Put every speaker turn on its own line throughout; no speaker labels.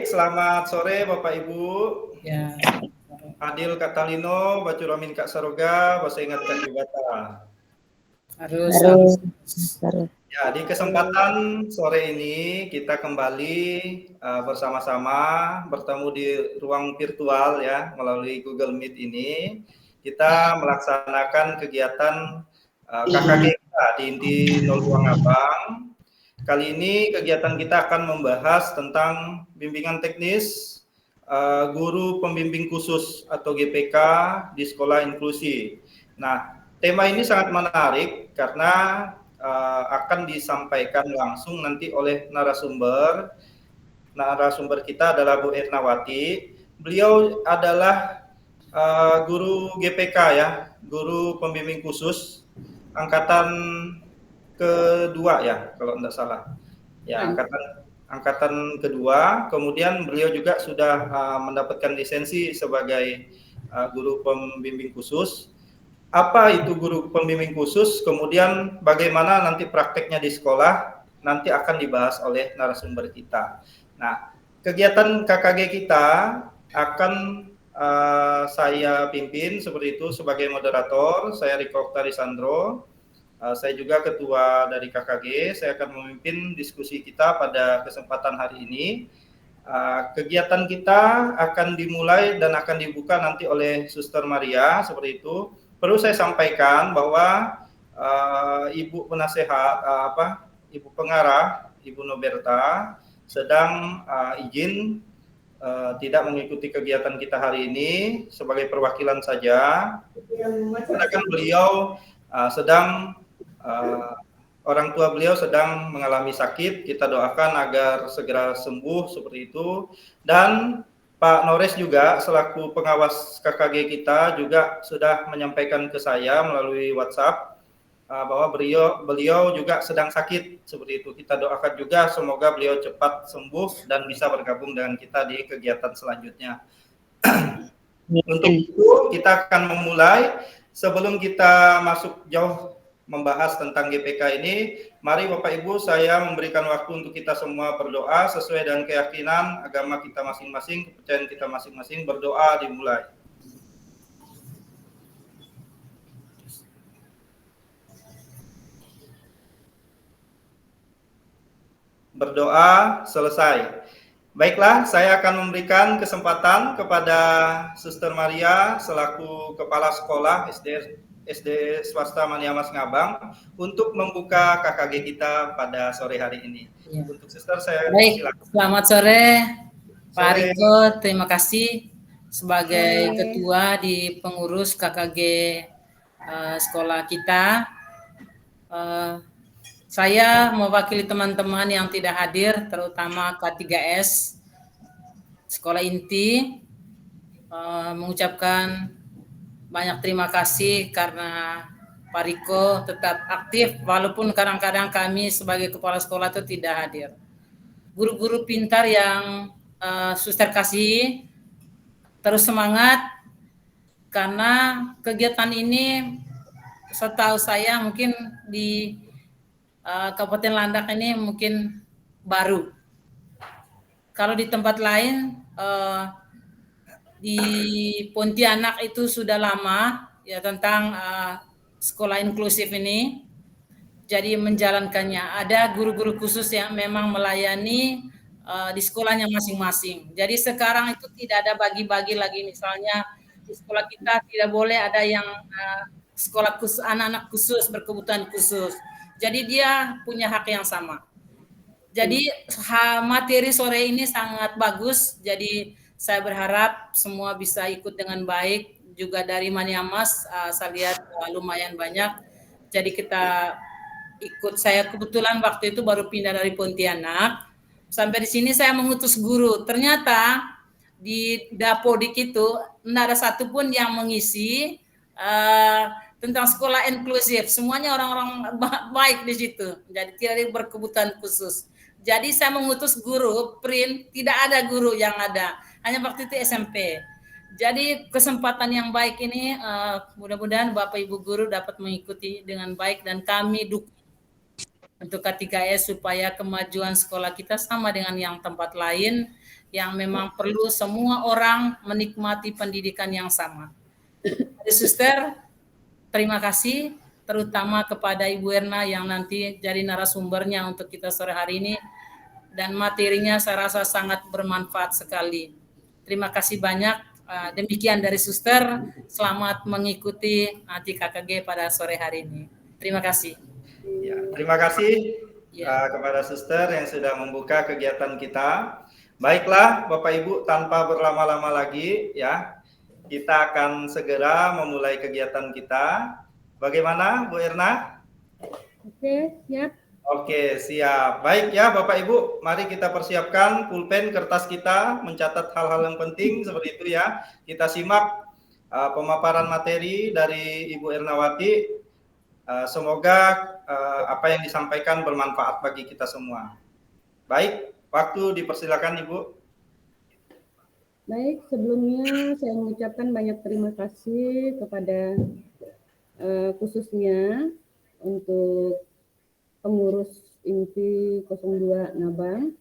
selamat sore Bapak Ibu.
Ya.
Adil Kak Talino, Bacuramin Kak Saroga, Bahasa Ingat Kak Jubata.
Harus.
Ya, di kesempatan sore ini kita kembali bersama-sama bertemu di ruang virtual ya melalui Google Meet ini. Kita melaksanakan kegiatan KKG kita di Inti 02 Ngabang. Kali ini kegiatan kita akan membahas tentang bimbingan teknis guru pembimbing khusus atau GPK di sekolah inklusi. Nah, tema ini sangat menarik karena akan disampaikan langsung nanti oleh narasumber. Narasumber kita adalah Bu Ernawati. Beliau adalah guru GPK ya, guru pembimbing khusus angkatan kedua ya, kalau tidak salah. Ya, angkatan kedua. Kemudian beliau juga sudah mendapatkan lisensi sebagai guru pembimbing khusus. Apa itu guru pembimbing khusus, kemudian bagaimana nanti prakteknya di sekolah, nanti akan dibahas oleh narasumber kita. Nah, kegiatan KKG kita akan saya pimpin seperti itu sebagai moderator. Saya Riko Tarisandro, saya juga ketua dari KKG. Saya akan memimpin diskusi kita pada kesempatan hari ini. Kegiatan kita akan dimulai dan akan dibuka nanti oleh Suster Maria, seperti itu. Perlu saya sampaikan bahwa Ibu penasehat Ibu pengarah, Ibu Noberta sedang izin tidak mengikuti kegiatan kita hari ini sebagai perwakilan saja. Karena kan beliau sedang orang tua beliau sedang mengalami sakit. Kita doakan agar segera sembuh seperti itu. Dan Pak Nores juga selaku pengawas KKG kita juga sudah menyampaikan ke saya melalui WhatsApp bahwa beliau juga sedang sakit seperti itu. Kita doakan juga semoga beliau cepat sembuh dan bisa bergabung dengan kita di kegiatan selanjutnya. Untuk itu kita akan memulai. Sebelum kita masuk jauh membahas tentang GPK ini, mari Bapak Ibu saya memberikan waktu untuk kita semua berdoa sesuai dengan keyakinan agama kita masing-masing, kepercayaan kita masing-masing. Berdoa dimulai. Berdoa selesai. Baiklah, saya akan memberikan kesempatan kepada Suster Maria selaku Kepala Sekolah SD Swasta Maniamas Ngabang untuk membuka KKG kita pada sore hari ini. Ya. Untuk Suster saya
silakan. Selamat sore Pak Riko, terima kasih sebagai ketua di pengurus KKG sekolah kita. Saya mewakili teman-teman yang tidak hadir, terutama K3S Sekolah Inti, mengucapkan banyak terima kasih karena Pak Riko tetap aktif walaupun kadang-kadang kami sebagai kepala sekolah itu tidak hadir. Guru-guru pintar yang Suster kasih terus semangat karena kegiatan ini setahu saya mungkin di Kabupaten Landak ini mungkin baru. Kalau di tempat lain di Pontianak itu sudah lama ya tentang sekolah inklusif ini. Jadi menjalankannya ada guru-guru khusus yang memang melayani di sekolahnya masing-masing. Jadi sekarang itu tidak ada bagi-bagi lagi, misalnya di sekolah kita tidak boleh ada yang sekolah khusus, anak-anak khusus berkebutuhan khusus. Jadi dia punya hak yang sama. Jadi materi sore ini sangat bagus. Jadi saya berharap semua bisa ikut dengan baik. Juga dari Maniamas saya lihat lumayan banyak. Jadi kita ikut. Saya kebetulan waktu itu baru pindah dari Pontianak. Sampai di sini saya mengutus guru. Ternyata di Dapodik itu tidak ada satupun yang mengisi tentang sekolah inklusif. Semuanya orang-orang baik di situ. Jadi tidak ada berkebutuhan khusus. Jadi saya mengutus guru print, tidak ada guru yang ada. Hanya waktu itu SMP. Jadi kesempatan yang baik ini mudah-mudahan Bapak Ibu guru dapat mengikuti dengan baik dan kami dukung untuk K3S supaya kemajuan sekolah kita sama dengan yang tempat lain yang memang perlu semua orang menikmati pendidikan yang sama. Jadi Suster, terima kasih terutama kepada Ibu Erna yang nanti jadi narasumbernya untuk kita sore hari ini, dan materinya saya rasa sangat bermanfaat sekali. Terima kasih banyak. Demikian dari Suster. Selamat mengikuti KKG pada sore hari ini. Terima kasih.
Ya, terima kasih kepada Suster yang sudah membuka kegiatan kita. Baiklah, Bapak Ibu, tanpa berlama-lama lagi ya, kita akan segera memulai kegiatan kita. Bagaimana, Bu Erna?
Oke, siap.
Oke, siap. Baik ya, Bapak Ibu, mari kita persiapkan pulpen kertas kita, mencatat hal-hal yang penting seperti itu ya. Kita simak pemaparan materi dari Ibu Ernawati. Semoga apa yang disampaikan bermanfaat bagi kita semua. Baik, waktu dipersilakan Ibu.
Baik, sebelumnya saya mengucapkan banyak terima kasih kepada khususnya untuk pengurus inti 02 Ngabang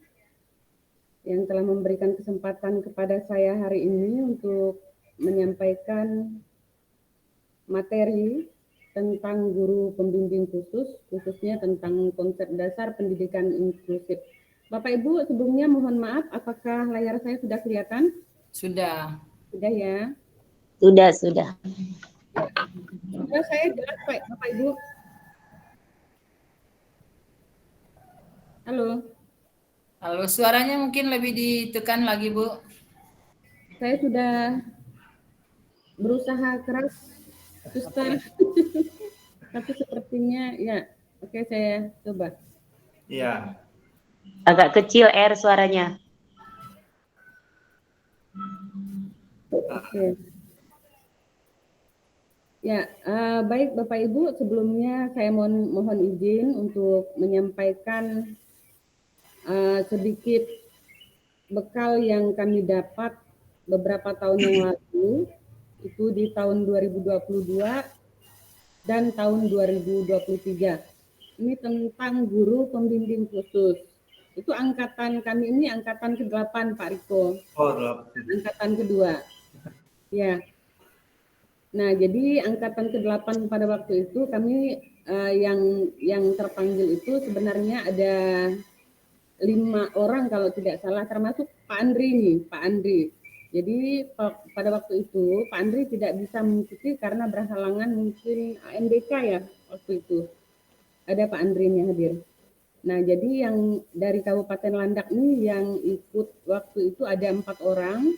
yang telah memberikan kesempatan kepada saya hari ini untuk menyampaikan materi tentang guru pembimbing khusus, khususnya tentang konsep dasar pendidikan inklusif. Bapak Ibu, sebelumnya mohon maaf, apakah layar saya sudah kelihatan?
Sudah.
Sudah ya?
Sudah.
Sudah saya jelas Pak, Bapak Ibu. Halo.
Halo, suaranya mungkin lebih ditekan lagi, Bu.
Saya sudah berusaha keras, Suster. Tapi sepertinya ya, oke saya coba.
Iya.
Agak kecil suaranya.
Oke. Ya, baik Bapak Ibu, sebelumnya saya mohon izin untuk menyampaikan sedikit bekal yang kami dapat beberapa tahun yang lalu, itu di tahun 2022 dan tahun 2023. Ini tentang guru pembimbing khusus. Itu angkatan kami ini angkatan ke-8 Pak Riko.
Oh,
angkatan kedua. Ya. Nah, jadi angkatan ke-8 pada waktu itu kami yang terpanggil itu sebenarnya ada 5 orang kalau tidak salah, termasuk Pak Andri nih, Pak Andri. Jadi pada waktu itu Pak Andri tidak bisa mengikuti karena berhalangan mungkin ANBK ya waktu itu. Ada Pak Andri yang hadir. Nah, jadi yang dari Kabupaten Landak nih yang ikut waktu itu ada 4 orang.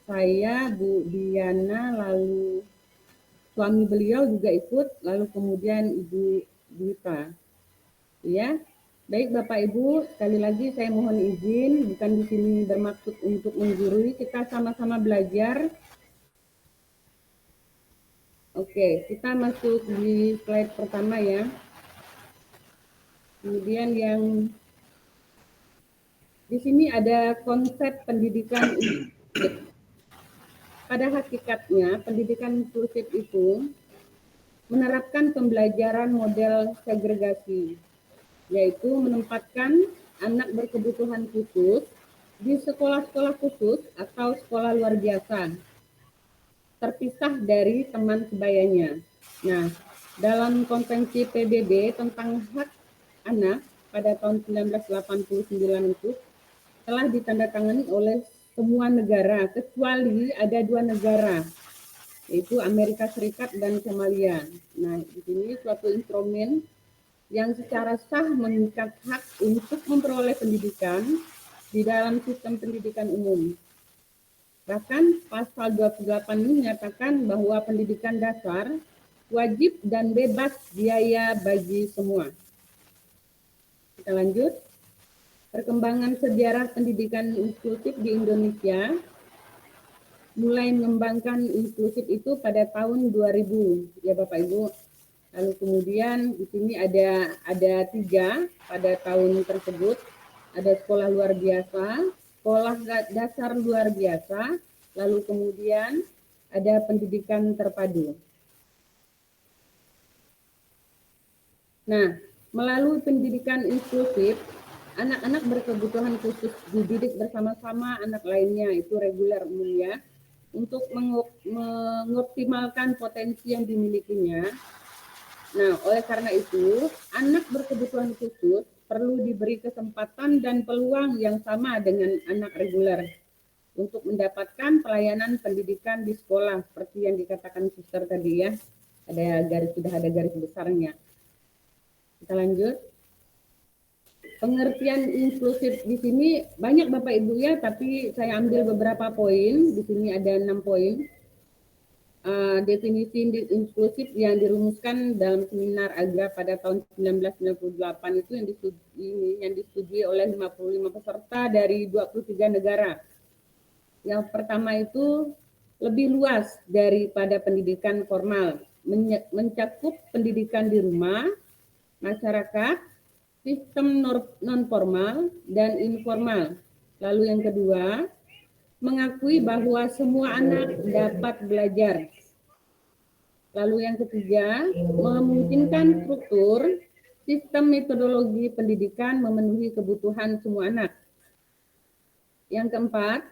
Saya, Bu Diana, lalu suami beliau juga ikut, lalu kemudian Ibu Dita. Ya. Baik Bapak Ibu, sekali lagi saya mohon izin, bukan di sini bermaksud untuk menggurui, kita sama-sama belajar. Oke, kita masuk di slide pertama ya. Kemudian yang di sini ada konsep pendidikan inklusif. Pada hakikatnya, pendidikan inklusif itu menerapkan pembelajaran model segregasi, yaitu menempatkan anak berkebutuhan khusus di sekolah-sekolah khusus atau sekolah luar biasa, terpisah dari teman sebayanya. Nah, dalam konvensi PBB tentang hak anak pada tahun 1989 itu telah ditandatangani oleh semua negara, kecuali ada 2 negara, yaitu Amerika Serikat dan Somalia. Nah, di sini suatu instrumen yang secara sah mengikat hak untuk memperoleh pendidikan di dalam sistem pendidikan umum. Bahkan pasal 28 ini menyatakan bahwa pendidikan dasar wajib dan bebas biaya bagi semua. Kita lanjut. Perkembangan sejarah pendidikan inklusif di Indonesia mulai mengembangkan inklusif itu pada tahun 2000, ya Bapak Ibu. Lalu kemudian di sini ada 3 pada tahun tersebut. Ada sekolah luar biasa, sekolah dasar luar biasa, lalu kemudian ada pendidikan terpadu. Nah, melalui pendidikan inklusif, anak-anak berkebutuhan khusus dididik bersama-sama anak lainnya, itu reguler umumnya, untuk mengoptimalkan potensi yang dimilikinya. Nah, oleh karena itu, anak berkebutuhan khusus perlu diberi kesempatan dan peluang yang sama dengan anak reguler untuk mendapatkan pelayanan pendidikan di sekolah, seperti yang dikatakan Suster tadi ya. Sudah ada garis besarnya. Kita lanjut. Pengertian inklusif di sini banyak Bapak Ibu ya, tapi saya ambil beberapa poin. Di sini ada 6 poin. Definisi inklusif yang dirumuskan dalam seminar AGRA pada tahun 1998 itu yang disetujui oleh 55 peserta dari 23 negara. Yang pertama itu lebih luas daripada pendidikan formal, mencakup pendidikan di rumah, masyarakat, sistem non formal dan informal. Lalu yang kedua, mengakui bahwa semua anak dapat belajar. Lalu yang ketiga, memungkinkan struktur sistem metodologi pendidikan memenuhi kebutuhan semua anak. Yang keempat,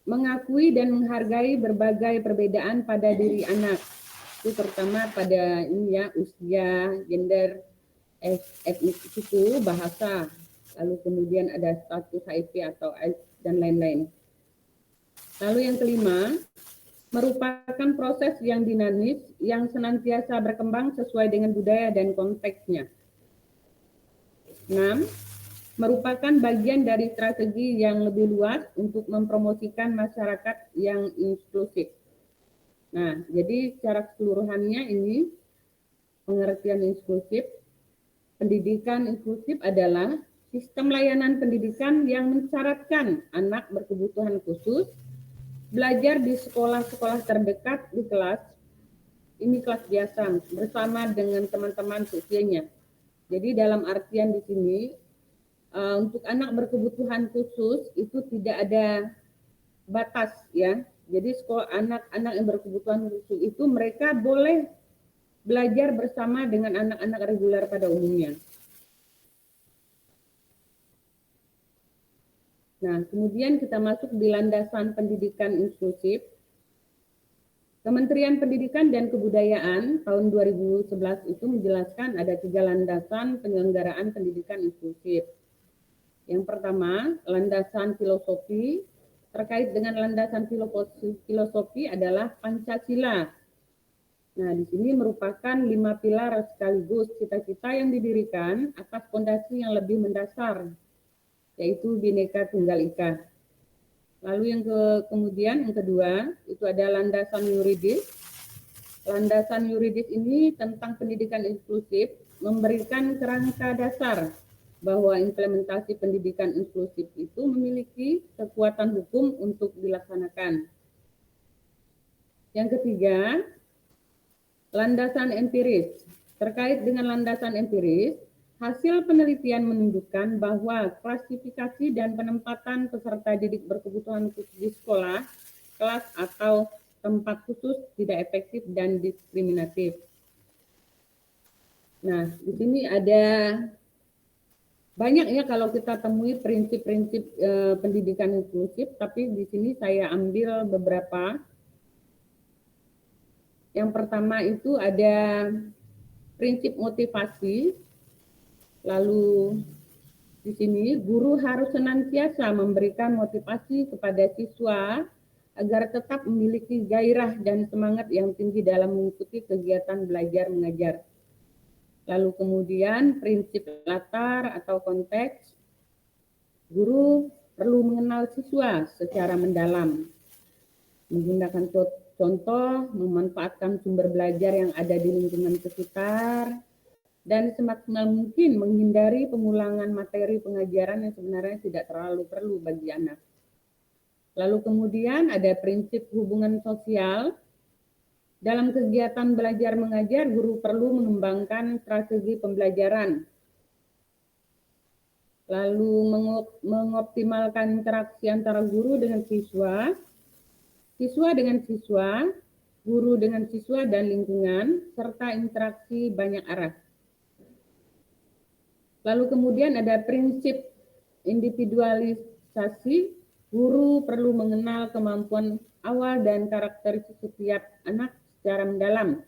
mengakui dan menghargai berbagai perbedaan pada diri anak. Itu terutama pada usia, gender, etnik suku, bahasa, lalu kemudian ada status HIV atau AIDS dan lain-lain. Lalu yang kelima, merupakan proses yang dinamis yang senantiasa berkembang sesuai dengan budaya dan konteksnya. 6. Merupakan bagian dari strategi yang lebih luas untuk mempromosikan masyarakat yang inklusif. Nah, jadi secara keseluruhannya ini pengertian inklusif. Pendidikan inklusif adalah sistem layanan pendidikan yang mensyaratkan anak berkebutuhan khusus belajar di sekolah-sekolah terdekat di kelas, ini kelas biasa, bersama dengan teman-teman seusianya. Jadi dalam artian di sini, untuk anak berkebutuhan khusus itu tidak ada batas ya. Jadi anak-anak yang berkebutuhan khusus itu mereka boleh belajar bersama dengan anak-anak reguler pada umumnya. Nah, kemudian kita masuk di landasan pendidikan inklusif. Kementerian Pendidikan dan Kebudayaan tahun 2011 itu menjelaskan ada 3 landasan penyelenggaraan pendidikan inklusif. Yang pertama, landasan filosofi. Terkait dengan landasan filosofi adalah Pancasila. Nah, di sini merupakan 5 pilar sekaligus cita-cita yang didirikan atas fondasi yang lebih mendasar, yaitu Bhinneka Tunggal Ika. Lalu yang kedua itu ada landasan yuridis. Landasan yuridis ini tentang pendidikan inklusif memberikan kerangka dasar bahwa implementasi pendidikan inklusif itu memiliki kekuatan hukum untuk dilaksanakan. Yang ketiga, landasan empiris. Terkait dengan landasan empiris, hasil penelitian menunjukkan bahwa klasifikasi dan penempatan peserta didik berkebutuhan khusus di sekolah, kelas, atau tempat khusus tidak efektif dan diskriminatif. Nah, di sini ada banyak ya kalau kita temui prinsip-prinsip pendidikan inklusif, tapi di sini saya ambil beberapa. Yang pertama itu ada prinsip motivasi. Lalu di sini guru harus senantiasa memberikan motivasi kepada siswa agar tetap memiliki gairah dan semangat yang tinggi dalam mengikuti kegiatan belajar mengajar. Lalu kemudian prinsip latar atau konteks, guru perlu mengenal siswa secara mendalam, menggunakan contoh, memanfaatkan sumber belajar yang ada di lingkungan sekitar, dan semaksimal mungkin menghindari pengulangan materi pengajaran yang sebenarnya tidak terlalu perlu bagi anak. Lalu kemudian ada prinsip hubungan sosial. Dalam kegiatan belajar mengajar, guru perlu mengembangkan strategi pembelajaran. Lalu mengoptimalkan interaksi antara guru dengan siswa, siswa dengan siswa, guru dengan siswa dan lingkungan, serta interaksi banyak arah. Lalu kemudian ada prinsip individualisasi, guru perlu mengenal kemampuan awal dan karakteristik setiap anak secara mendalam,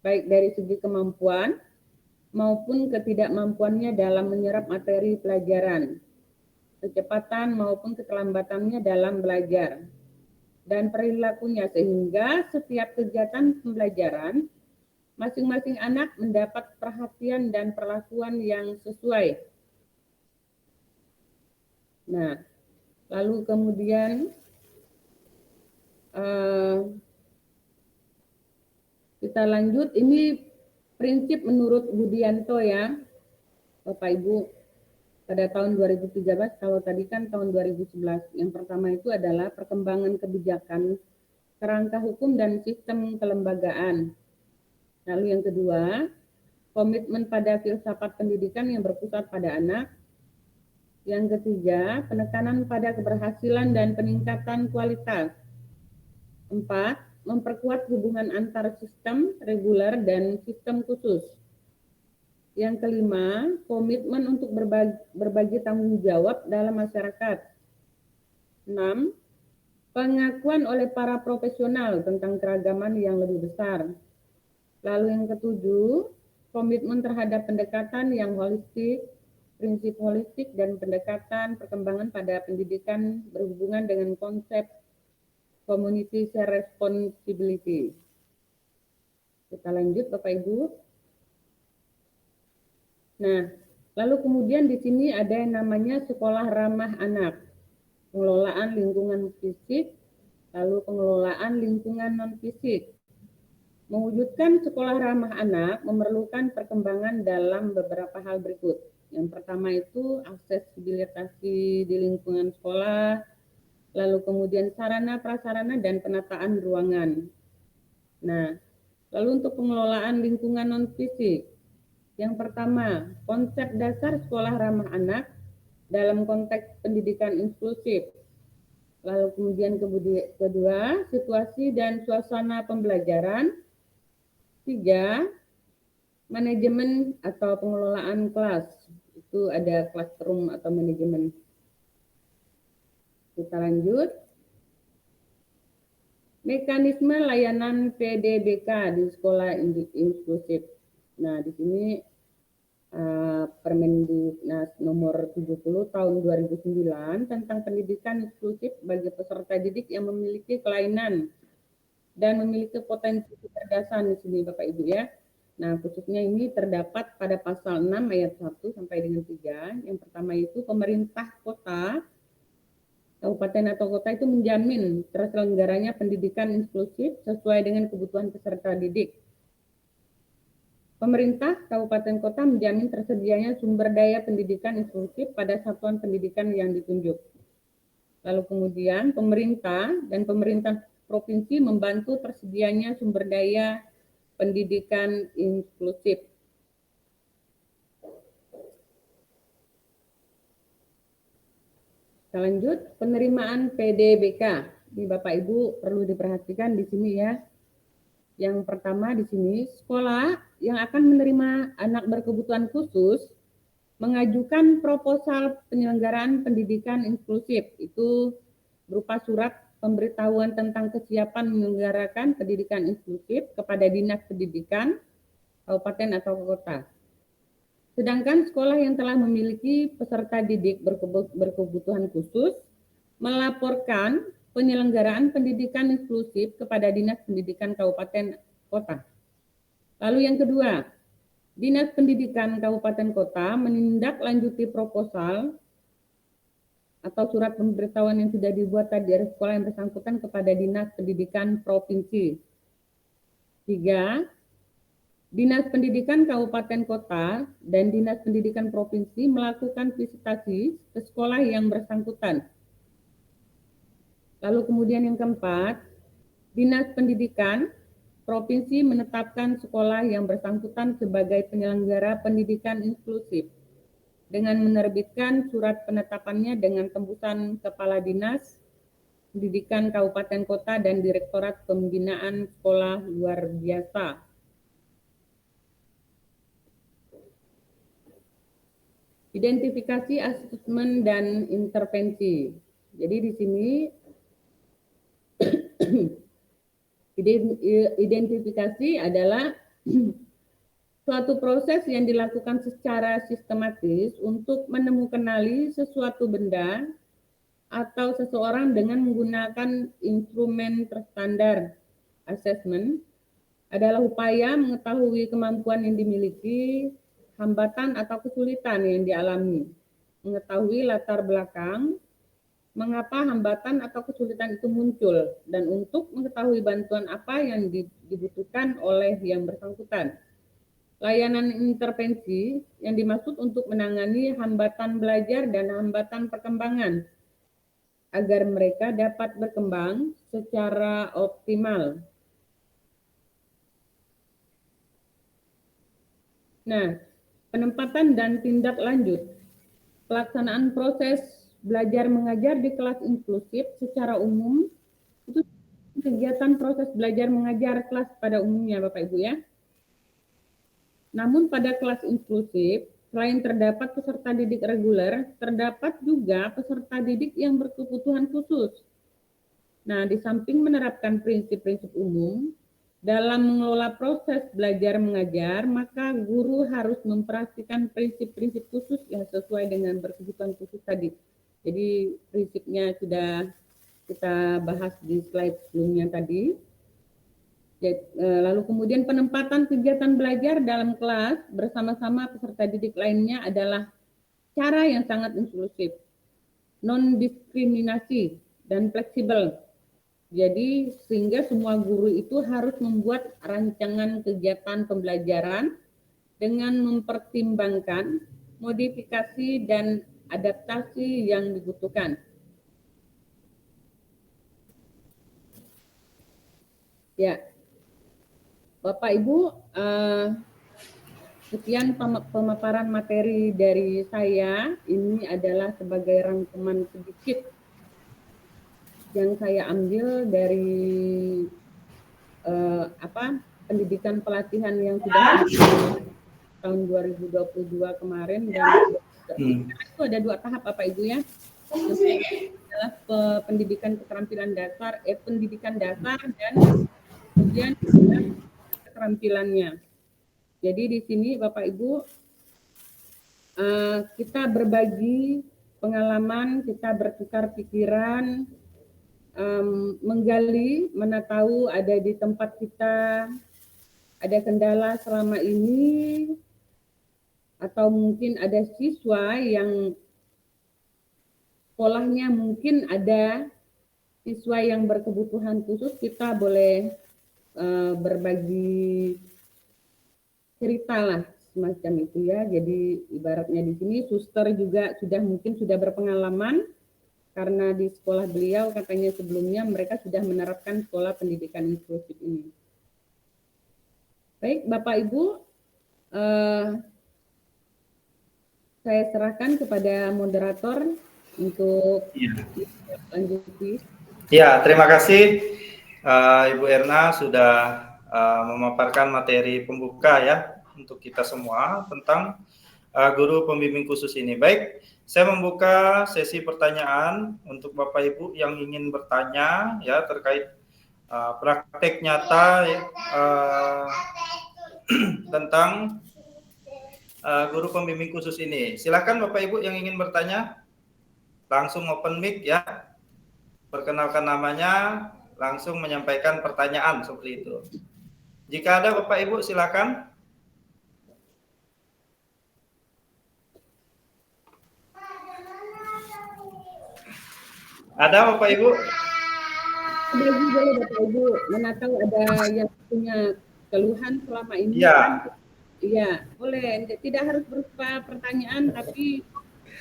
baik dari segi kemampuan maupun ketidakmampuannya dalam menyerap materi pelajaran, kecepatan maupun keterlambatannya dalam belajar, dan perilakunya, sehingga setiap kegiatan pembelajaran masing-masing anak mendapat perhatian dan perlakuan yang sesuai. Nah, lalu kemudian kita lanjut, ini prinsip menurut Budianto ya, Bapak Ibu, pada tahun 2013, kalau tadi kan tahun 2011. Yang pertama itu adalah perkembangan kebijakan, kerangka hukum dan sistem kelembagaan. Lalu yang kedua, komitmen pada filsafat pendidikan yang berpusat pada anak. Yang ketiga, penekanan pada keberhasilan dan peningkatan kualitas. 4, memperkuat hubungan antar sistem reguler dan sistem khusus. Yang kelima, komitmen untuk berbagi tanggung jawab dalam masyarakat. 6, pengakuan oleh para profesional tentang keragaman yang lebih besar. Lalu yang ketujuh, komitmen terhadap pendekatan yang holistik, prinsip holistik, dan pendekatan perkembangan pada pendidikan berhubungan dengan konsep community share responsibility. Kita lanjut Bapak Ibu. Nah, lalu kemudian di sini ada yang namanya sekolah ramah anak, pengelolaan lingkungan fisik, lalu pengelolaan lingkungan non-fisik. Mewujudkan sekolah ramah anak memerlukan perkembangan dalam beberapa hal berikut. Yang pertama itu aksesibilitas di lingkungan sekolah, lalu kemudian sarana prasarana dan penataan ruangan. Nah, lalu untuk pengelolaan lingkungan non-fisik, yang pertama, konsep dasar sekolah ramah anak dalam konteks pendidikan inklusif. Lalu kemudian kedua, situasi dan suasana pembelajaran. 3, manajemen atau pengelolaan kelas. Itu ada classroom atau manajemen. Kita lanjut. Mekanisme layanan PDBK di sekolah inklusif. Nah, di sini Permendiknas nomor 70 tahun 2009 tentang pendidikan inklusif bagi peserta didik yang memiliki kelainan dan memiliki potensi kecerdasan di sini Bapak Ibu ya. Nah, khususnya ini terdapat pada pasal 6 ayat 1 sampai dengan 3. Yang pertama itu pemerintah kota, kabupaten atau kota itu menjamin terselenggaranya pendidikan inklusif sesuai dengan kebutuhan peserta didik. Pemerintah kabupaten kota menjamin tersedianya sumber daya pendidikan inklusif pada satuan pendidikan yang ditunjuk. Lalu kemudian pemerintah dan pemerintah provinsi membantu tersedianya sumber daya pendidikan inklusif. Kita lanjut, penerimaan PDBK. Ini Bapak Ibu perlu diperhatikan di sini ya. Yang pertama di sini, sekolah yang akan menerima anak berkebutuhan khusus mengajukan proposal penyelenggaraan pendidikan inklusif. Itu berupa surat pemberitahuan tentang kesiapan menyelenggarakan pendidikan inklusif kepada Dinas Pendidikan kabupaten atau kota. Sedangkan sekolah yang telah memiliki peserta didik berkebutuhan khusus melaporkan penyelenggaraan pendidikan inklusif kepada Dinas Pendidikan kabupaten kota. Lalu yang kedua, Dinas Pendidikan kabupaten kota menindaklanjuti proposal atau surat pemberitahuan yang sudah dibuat tadi dari sekolah yang bersangkutan kepada Dinas Pendidikan Provinsi. 3, Dinas Pendidikan Kabupaten Kota dan Dinas Pendidikan Provinsi melakukan visitasi ke sekolah yang bersangkutan. Lalu kemudian yang keempat, Dinas Pendidikan Provinsi menetapkan sekolah yang bersangkutan sebagai penyelenggara pendidikan inklusif dengan menerbitkan surat penetapannya dengan tembusan Kepala Dinas Pendidikan Kabupaten Kota dan Direktorat Pembinaan Sekolah Luar Biasa. Identifikasi, asesmen, dan intervensi. Jadi di sini identifikasi adalah suatu proses yang dilakukan secara sistematis untuk menemukanali sesuatu benda atau seseorang dengan menggunakan instrumen terstandar. Assessment adalah upaya mengetahui kemampuan yang dimiliki, hambatan atau kesulitan yang dialami, mengetahui latar belakang, mengapa hambatan atau kesulitan itu muncul, dan untuk mengetahui bantuan apa yang dibutuhkan oleh yang bersangkutan. Layanan intervensi yang dimaksud untuk menangani hambatan belajar dan hambatan perkembangan agar mereka dapat berkembang secara optimal. Nah, penempatan dan tindak lanjut. Pelaksanaan proses belajar mengajar di kelas inklusif secara umum itu kegiatan proses belajar mengajar kelas pada umumnya Bapak Ibu ya. Namun pada kelas inklusif, selain terdapat peserta didik reguler, terdapat juga peserta didik yang berkebutuhan khusus. Nah, di samping menerapkan prinsip-prinsip umum, dalam mengelola proses belajar mengajar, maka guru harus memperhatikan prinsip-prinsip khusus yang sesuai dengan berkebutuhan khusus tadi. Jadi prinsipnya sudah kita bahas di slide sebelumnya tadi. Lalu kemudian penempatan kegiatan belajar dalam kelas bersama-sama peserta didik lainnya adalah cara yang sangat inklusif, non-diskriminasi, dan fleksibel. Jadi sehingga semua guru itu harus membuat rancangan kegiatan pembelajaran dengan mempertimbangkan modifikasi dan adaptasi yang dibutuhkan. Ya, Bapak Ibu, sekian pemaparan materi dari saya. Ini adalah sebagai rangkuman sedikit yang saya ambil dari pendidikan pelatihan yang sudah tahun 2022 kemarin, dan itu ada 2 tahap Bapak Ibu ya. Yang adalah pendidikan keterampilan dasar, pendidikan dasar, dan kemudian keterampilannya. Jadi di sini Bapak Ibu kita berbagi pengalaman, kita bertukar pikiran, menggali, mana tahu ada di tempat kita ada kendala selama ini, atau mungkin ada siswa yang polanya mungkin ada siswa yang berkebutuhan khusus, kita boleh berbagi cerita lah semacam itu ya. Jadi ibaratnya di sini suster juga sudah berpengalaman, karena di sekolah beliau katanya sebelumnya mereka sudah menerapkan sekolah pendidikan inklusif ini. Baik Bapak Ibu, saya serahkan kepada moderator untuk lanjuti.
Ya, terima kasih Ibu Erna sudah memaparkan materi pembuka ya untuk kita semua tentang guru pembimbing khusus ini. Baik, saya membuka sesi pertanyaan untuk Bapak Ibu yang ingin bertanya ya terkait praktek nyata ya, tentang guru pembimbing khusus ini. Silakan Bapak Ibu yang ingin bertanya, langsung open mic ya. Perkenalkan namanya, langsung menyampaikan pertanyaan seperti itu. Jika ada Bapak Ibu silakan. Ada Bapak Ibu?
Boleh Bapak Ibu, mana tahu ada yang punya keluhan selama ini.
Iya.
Iya, boleh. Tidak harus berupa pertanyaan, tapi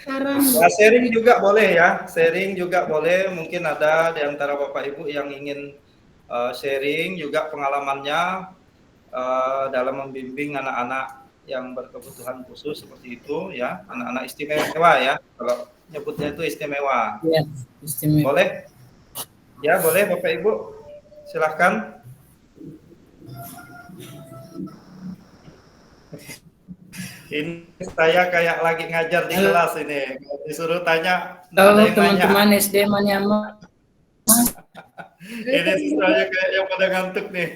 saran.
Ya, sharing juga boleh ya. Sharing juga boleh. Mungkin ada di antara Bapak Ibu yang ingin sharing juga pengalamannya dalam membimbing anak-anak yang berkebutuhan khusus seperti itu ya, anak-anak istimewa ya. Kalau nyebutnya itu istimewa.
Ya, istimewa.
Boleh? Ya, boleh Bapak Ibu. Silahkan. Ini saya kayak lagi ngajar di kelas ini. Disuruh tanya, nggak ada
Halo
yang nanya.
teman-teman SD Manyama.
Ini siswanya kayak yang pada ngantuk nih.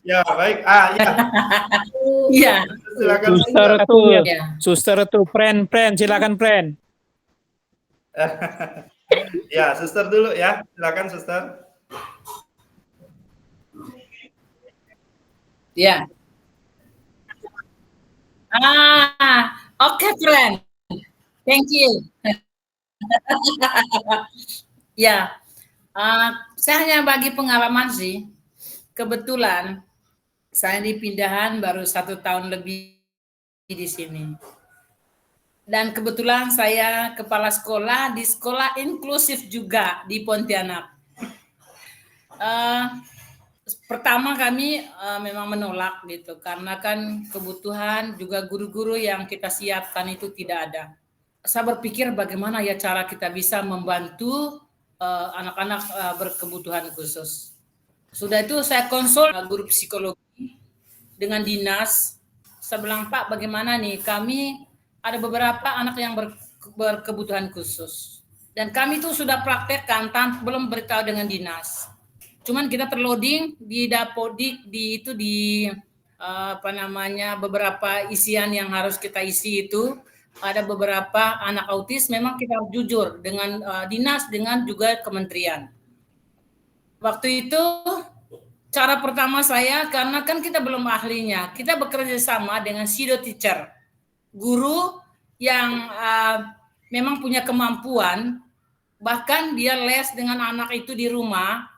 Ya, baik. Ya.
Iya.
Silakan.
Suster
Suster.
tuh,
Ya.
suster tuh, friend, silakan friend.
Ya, suster dulu ya. Silakan, suster.
Ya. Oke, friend. Thank you. Ya, saya hanya bagi pengalaman sih. Kebetulan saya di pindahan baru 1 tahun lebih di sini. Dan kebetulan saya kepala sekolah di sekolah inklusif juga di Pontianak. Pertama kami memang menolak gitu, karena kan kebutuhan juga guru-guru yang kita siapkan itu tidak ada. Saya berpikir bagaimana ya cara kita bisa membantu anak-anak berkebutuhan khusus. Sudah itu saya konsul guru psikologi dengan dinas. Saya bilang, Pak, bagaimana nih? Kami ada beberapa anak yang berkebutuhan khusus. Dan kami tuh sudah praktekkan belum beritahu dengan dinas. Cuman kita terloading di Dapodik di beberapa isian yang harus kita isi itu. Ada beberapa anak autis, memang kita harus jujur dengan dinas, dengan juga kementerian. Waktu itu cara pertama saya, karena kan kita belum ahlinya, kita bekerja sama dengan pseudo teacher, guru yang memang punya kemampuan, bahkan dia les dengan anak itu di rumah.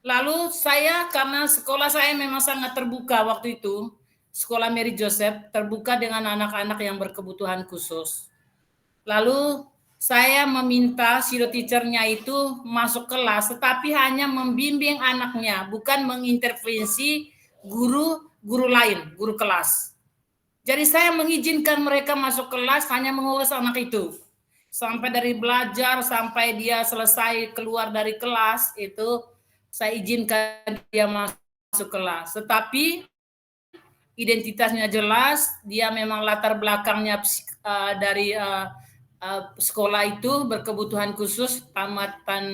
Lalu saya, karena sekolah saya memang sangat terbuka waktu itu, sekolah Mary Joseph terbuka dengan anak-anak yang berkebutuhan khusus. Lalu saya meminta pseudo teacher-nya itu masuk kelas, tetapi hanya membimbing anaknya, bukan mengintervensi guru lain, guru kelas. Jadi saya mengizinkan mereka masuk kelas, hanya mengurus anak itu. Sampai dari belajar, sampai dia selesai keluar dari kelas, itu saya izinkan dia masuk kelas. Tetapi identitasnya jelas, dia memang latar belakangnya dari sekolah itu berkebutuhan khusus, tamatan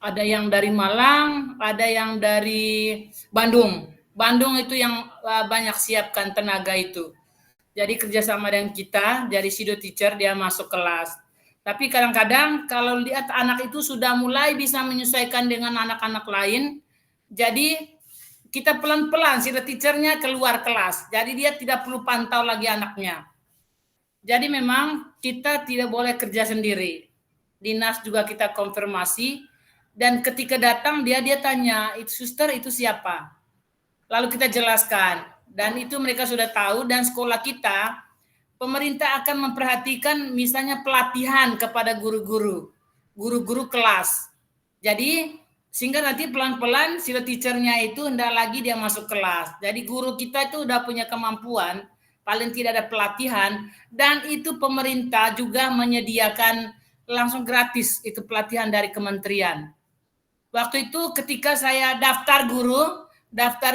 ada yang dari Malang, ada yang dari Bandung. Bandung itu yang banyak siapkan tenaga itu. Jadi kerjasama dengan kita, dari pseudo teacher dia masuk kelas. Tapi kadang-kadang kalau lihat anak itu sudah mulai bisa menyesuaikan dengan anak-anak lain, jadi kita pelan-pelan pseudo teacher-nya keluar kelas. Jadi dia tidak perlu pantau lagi anaknya. Jadi memang kita tidak boleh kerja sendiri. Dinas juga kita konfirmasi, dan ketika datang dia tanya, itu suster itu siapa? Lalu kita jelaskan, dan itu mereka sudah tahu. Dan sekolah kita, pemerintah akan memperhatikan misalnya pelatihan kepada guru-guru kelas. Jadi sehingga nanti pelan-pelan pseudo teacher-nya itu hendak lagi dia masuk kelas. Jadi guru kita itu udah punya kemampuan, paling tidak ada pelatihan, dan itu pemerintah juga menyediakan langsung gratis itu pelatihan dari kementerian. Waktu itu ketika saya daftar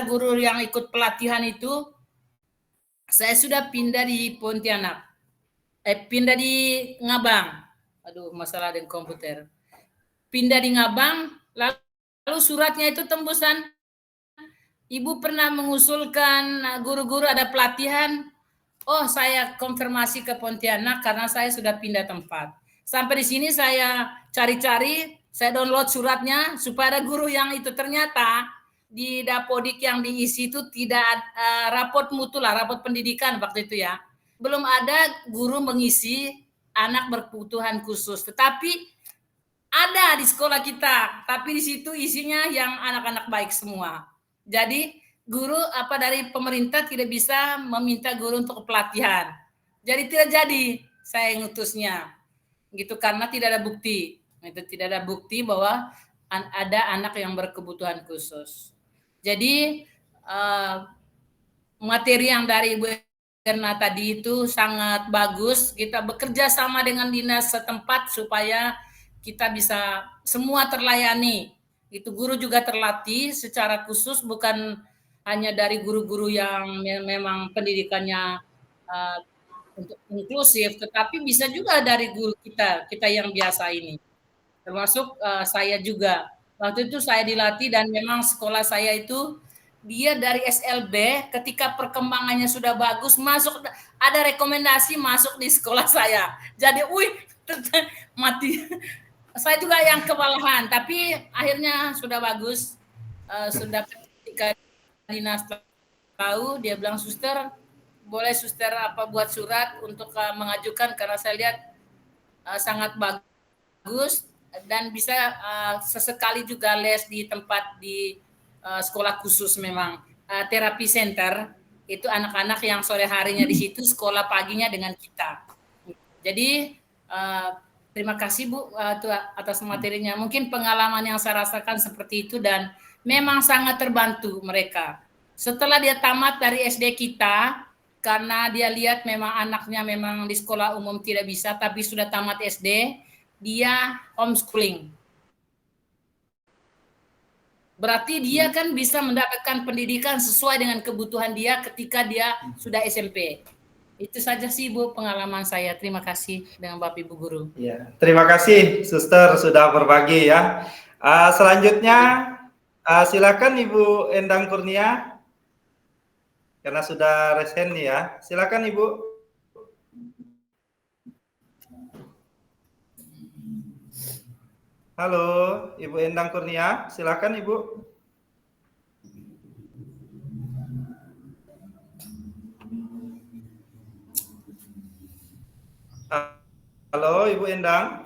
guru yang ikut pelatihan itu, saya sudah pindah di Pontianak. Pindah di Ngabang. Aduh, masalah dengan komputer. Pindah di Ngabang, lalu suratnya itu tembusan. Ibu pernah mengusulkan guru-guru ada pelatihan. Oh, saya konfirmasi ke Pontianak karena saya sudah pindah tempat. Sampai di sini saya cari-cari, saya download suratnya supaya ada guru yang itu. Ternyata di Dapodik yang diisi itu tidak raport mutu lah, raport pendidikan waktu itu ya. Belum ada guru mengisi anak berkebutuhan khusus. Tetapi ada di sekolah kita, tapi di situ isinya yang anak-anak baik semua. Jadi guru dari pemerintah tidak bisa meminta guru untuk pelatihan. Jadi tidak jadi saya ngutusnya. Gitu karena tidak ada bukti. Itu tidak ada bukti bahwa ada anak yang berkebutuhan khusus. Jadi materi yang dari Ibu Erna tadi itu sangat bagus. Kita bekerja sama dengan dinas setempat supaya kita bisa semua terlayani. Itu guru juga terlatih secara khusus, bukan hanya dari guru-guru yang memang pendidikannya uh, untuk inklusif, tetapi bisa juga dari guru kita yang biasa ini. Termasuk saya juga. Waktu itu saya dilatih dan memang sekolah saya itu dia dari SLB ketika perkembangannya sudah bagus masuk, ada rekomendasi masuk di sekolah saya. Jadi, mati. Saya juga yang kewalahan, tapi akhirnya sudah bagus. Sudah ketika dinas tahu, dia bilang, suster boleh suster buat surat untuk mengajukan, karena saya lihat sangat bagus dan bisa sesekali juga les di tempat di sekolah khusus, memang terapi center itu anak-anak yang sore harinya di situ, sekolah paginya dengan kita. Jadi terima kasih Bu atas materinya. Mungkin pengalaman yang saya rasakan seperti itu dan memang sangat terbantu mereka. Setelah dia tamat dari SD kita, karena dia lihat memang anaknya memang di sekolah umum tidak bisa, tapi sudah tamat SD, dia homeschooling. Berarti dia kan bisa mendapatkan pendidikan sesuai dengan kebutuhan dia ketika dia sudah SMP. Itu saja sih Bu pengalaman saya. Terima kasih dengan Bapak Ibu Guru.
Ya, terima kasih Suster sudah berbagi ya. Selanjutnya silakan Ibu Endang Kurnia. Karena sudah resen nih ya. Silakan Ibu. Halo, Ibu Endang Kurnia, silakan Ibu. Halo, Ibu Endang.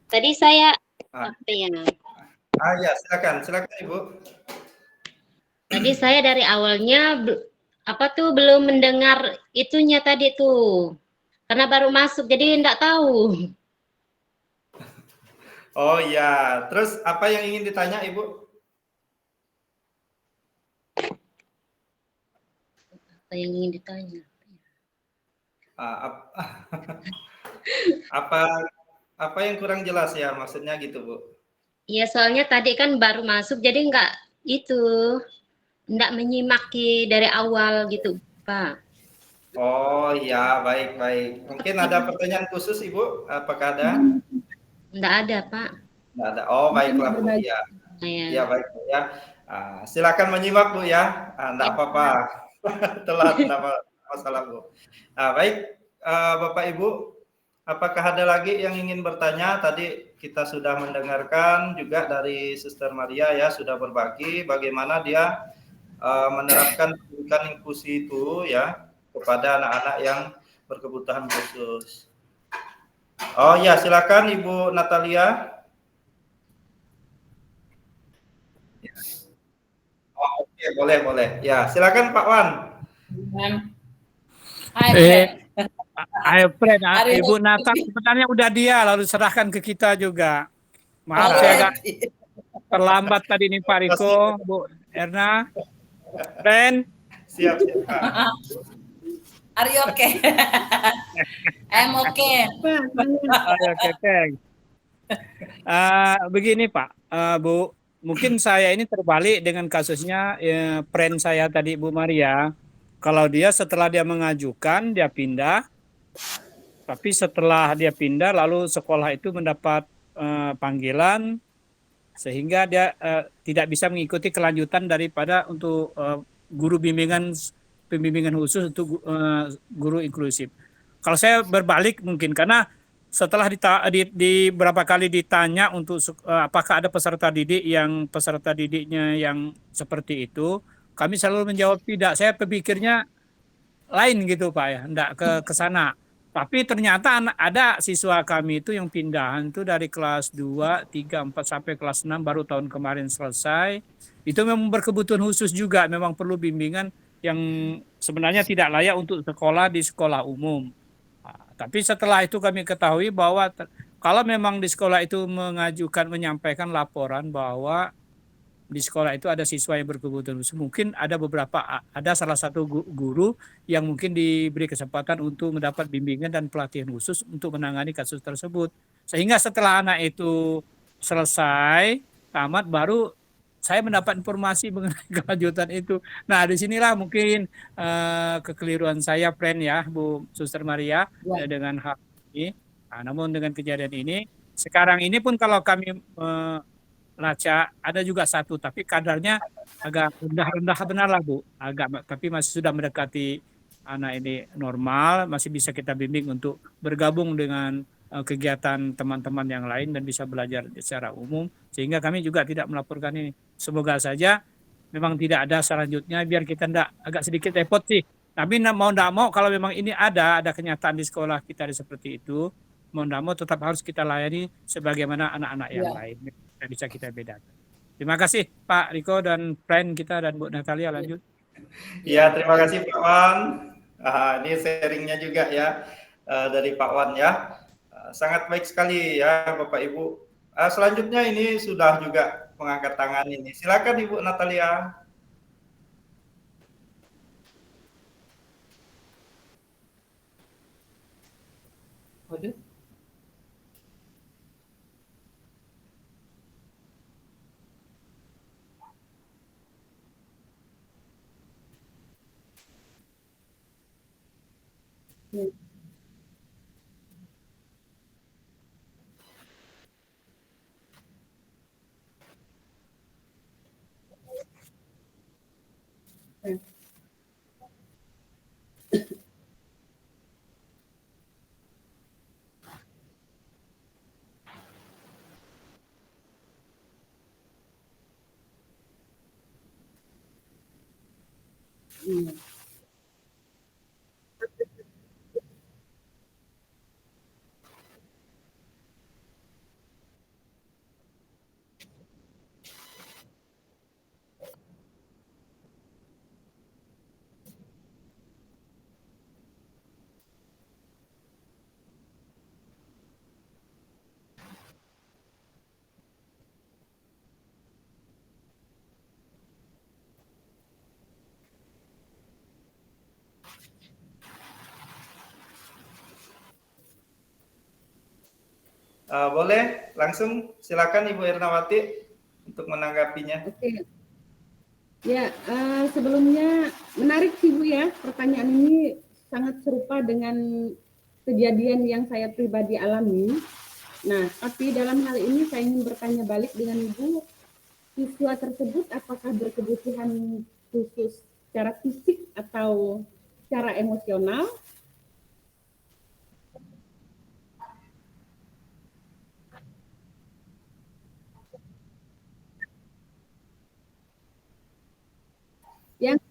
Tadi saya apa ya?
Ya, silakan Ibu.
Tadi saya dari awalnya belum mendengar itunya tadi tuh, karena baru masuk jadi enggak tahu.
Oh ya, terus apa yang ingin ditanya Ibu?
Apa yang ingin ditanya?
Apa yang kurang jelas ya maksudnya gitu Bu?
Iya, soalnya tadi kan baru masuk jadi enggak menyimaki dari awal gitu, Pak.
Oh ya, baik. Mungkin ada pertanyaan khusus Ibu? Apakah ada?
Enggak ada, Pak.
Enggak ada. Oh, baiklah Bu. Ya. Ya, baik Bu ya. Silakan menyimak Bu ya. Enggak apa-apa. Telat, enggak masalah Bu. Baik, Bapak Ibu, apakah ada lagi yang ingin bertanya? Tadi kita sudah mendengarkan juga dari Suster Maria ya, sudah berbagi bagaimana dia menerapkan pendidikan inklusi itu ya kepada anak-anak yang berkebutuhan khusus. Oh ya, silakan Ibu Natalia. Oh, oke, boleh. Ya, silakan Pak Wan.
Ayo, Fred, Ibu Nata sebenarnya udah dia, lalu serahkan ke kita juga. Maaf, saya agak terlambat tadi nih Pak Riko, Bu Erna. Fred.
Siap.
Are you okay? I'm okay.
Oke, thanks. Begini Pak, Bu, mungkin saya ini terbalik dengan kasusnya friend saya tadi Bu Maria. Kalau dia setelah dia mengajukan, dia pindah. Tapi setelah dia pindah, lalu sekolah itu mendapat panggilan, sehingga dia tidak bisa mengikuti kelanjutan daripada untuk guru pembimbingan khusus untuk guru inklusif. Kalau saya berbalik mungkin, karena setelah di berapa kali ditanya untuk apakah ada peserta didiknya yang seperti itu, kami selalu menjawab tidak. Saya berpikirnya lain gitu Pak ya, enggak ke sana. Tapi ternyata ada siswa kami itu yang pindahan itu dari kelas 2, 3, 4 sampai kelas 6 baru tahun kemarin selesai. Itu memang berkebutuhan khusus juga, memang perlu bimbingan yang sebenarnya tidak layak untuk sekolah di sekolah umum. Tapi setelah itu kami ketahui bahwa kalau memang di sekolah itu menyampaikan laporan bahwa di sekolah itu ada siswa yang berkebutuhan khusus. Mungkin ada ada salah satu guru yang mungkin diberi kesempatan untuk mendapat bimbingan dan pelatihan khusus untuk menangani kasus tersebut. Sehingga setelah anak itu selesai, tamat, baru saya mendapat informasi mengenai kelanjutan itu. Nah, disinilah mungkin kekeliruan saya, friend ya, Bu Suster Maria, dengan hal ini. Nah, namun dengan kejadian ini, sekarang ini pun kalau kami Laca ada juga satu, tapi kadarnya agak rendah-rendah benar lah Bu. Tapi masih sudah mendekati anak ini normal, masih bisa kita bimbing untuk bergabung dengan kegiatan teman-teman yang lain dan bisa belajar secara umum, sehingga kami juga tidak melaporkan ini. Semoga saja memang tidak ada selanjutnya, biar kita agak sedikit repot sih. Tapi mau tidak mau, kalau memang ini ada kenyataan di sekolah kita seperti itu, mau tidak mau tetap harus kita layani sebagaimana anak-anak yang lain. Tidak bisa kita bedakan. Terima kasih Pak Riko dan friend kita dan Bu Natalia, lanjut.
Ya, terima kasih Pak Wan. Ini sharingnya juga ya dari Pak Wan ya. Sangat baik sekali ya Bapak Ibu. Selanjutnya ini sudah juga mengangkat tangan ini. Silakan Ibu Natalia.
Waduh.
Boleh langsung silakan Ibu Ernawati untuk menanggapinya.
Oke. Ya, sebelumnya menarik sih Bu ya, pertanyaan ini sangat serupa dengan kejadian yang saya pribadi alami. Nah, tapi dalam hal ini saya ingin bertanya balik dengan Ibu, siswa tersebut apakah berkebutuhan khusus secara fisik atau secara emosional? Yang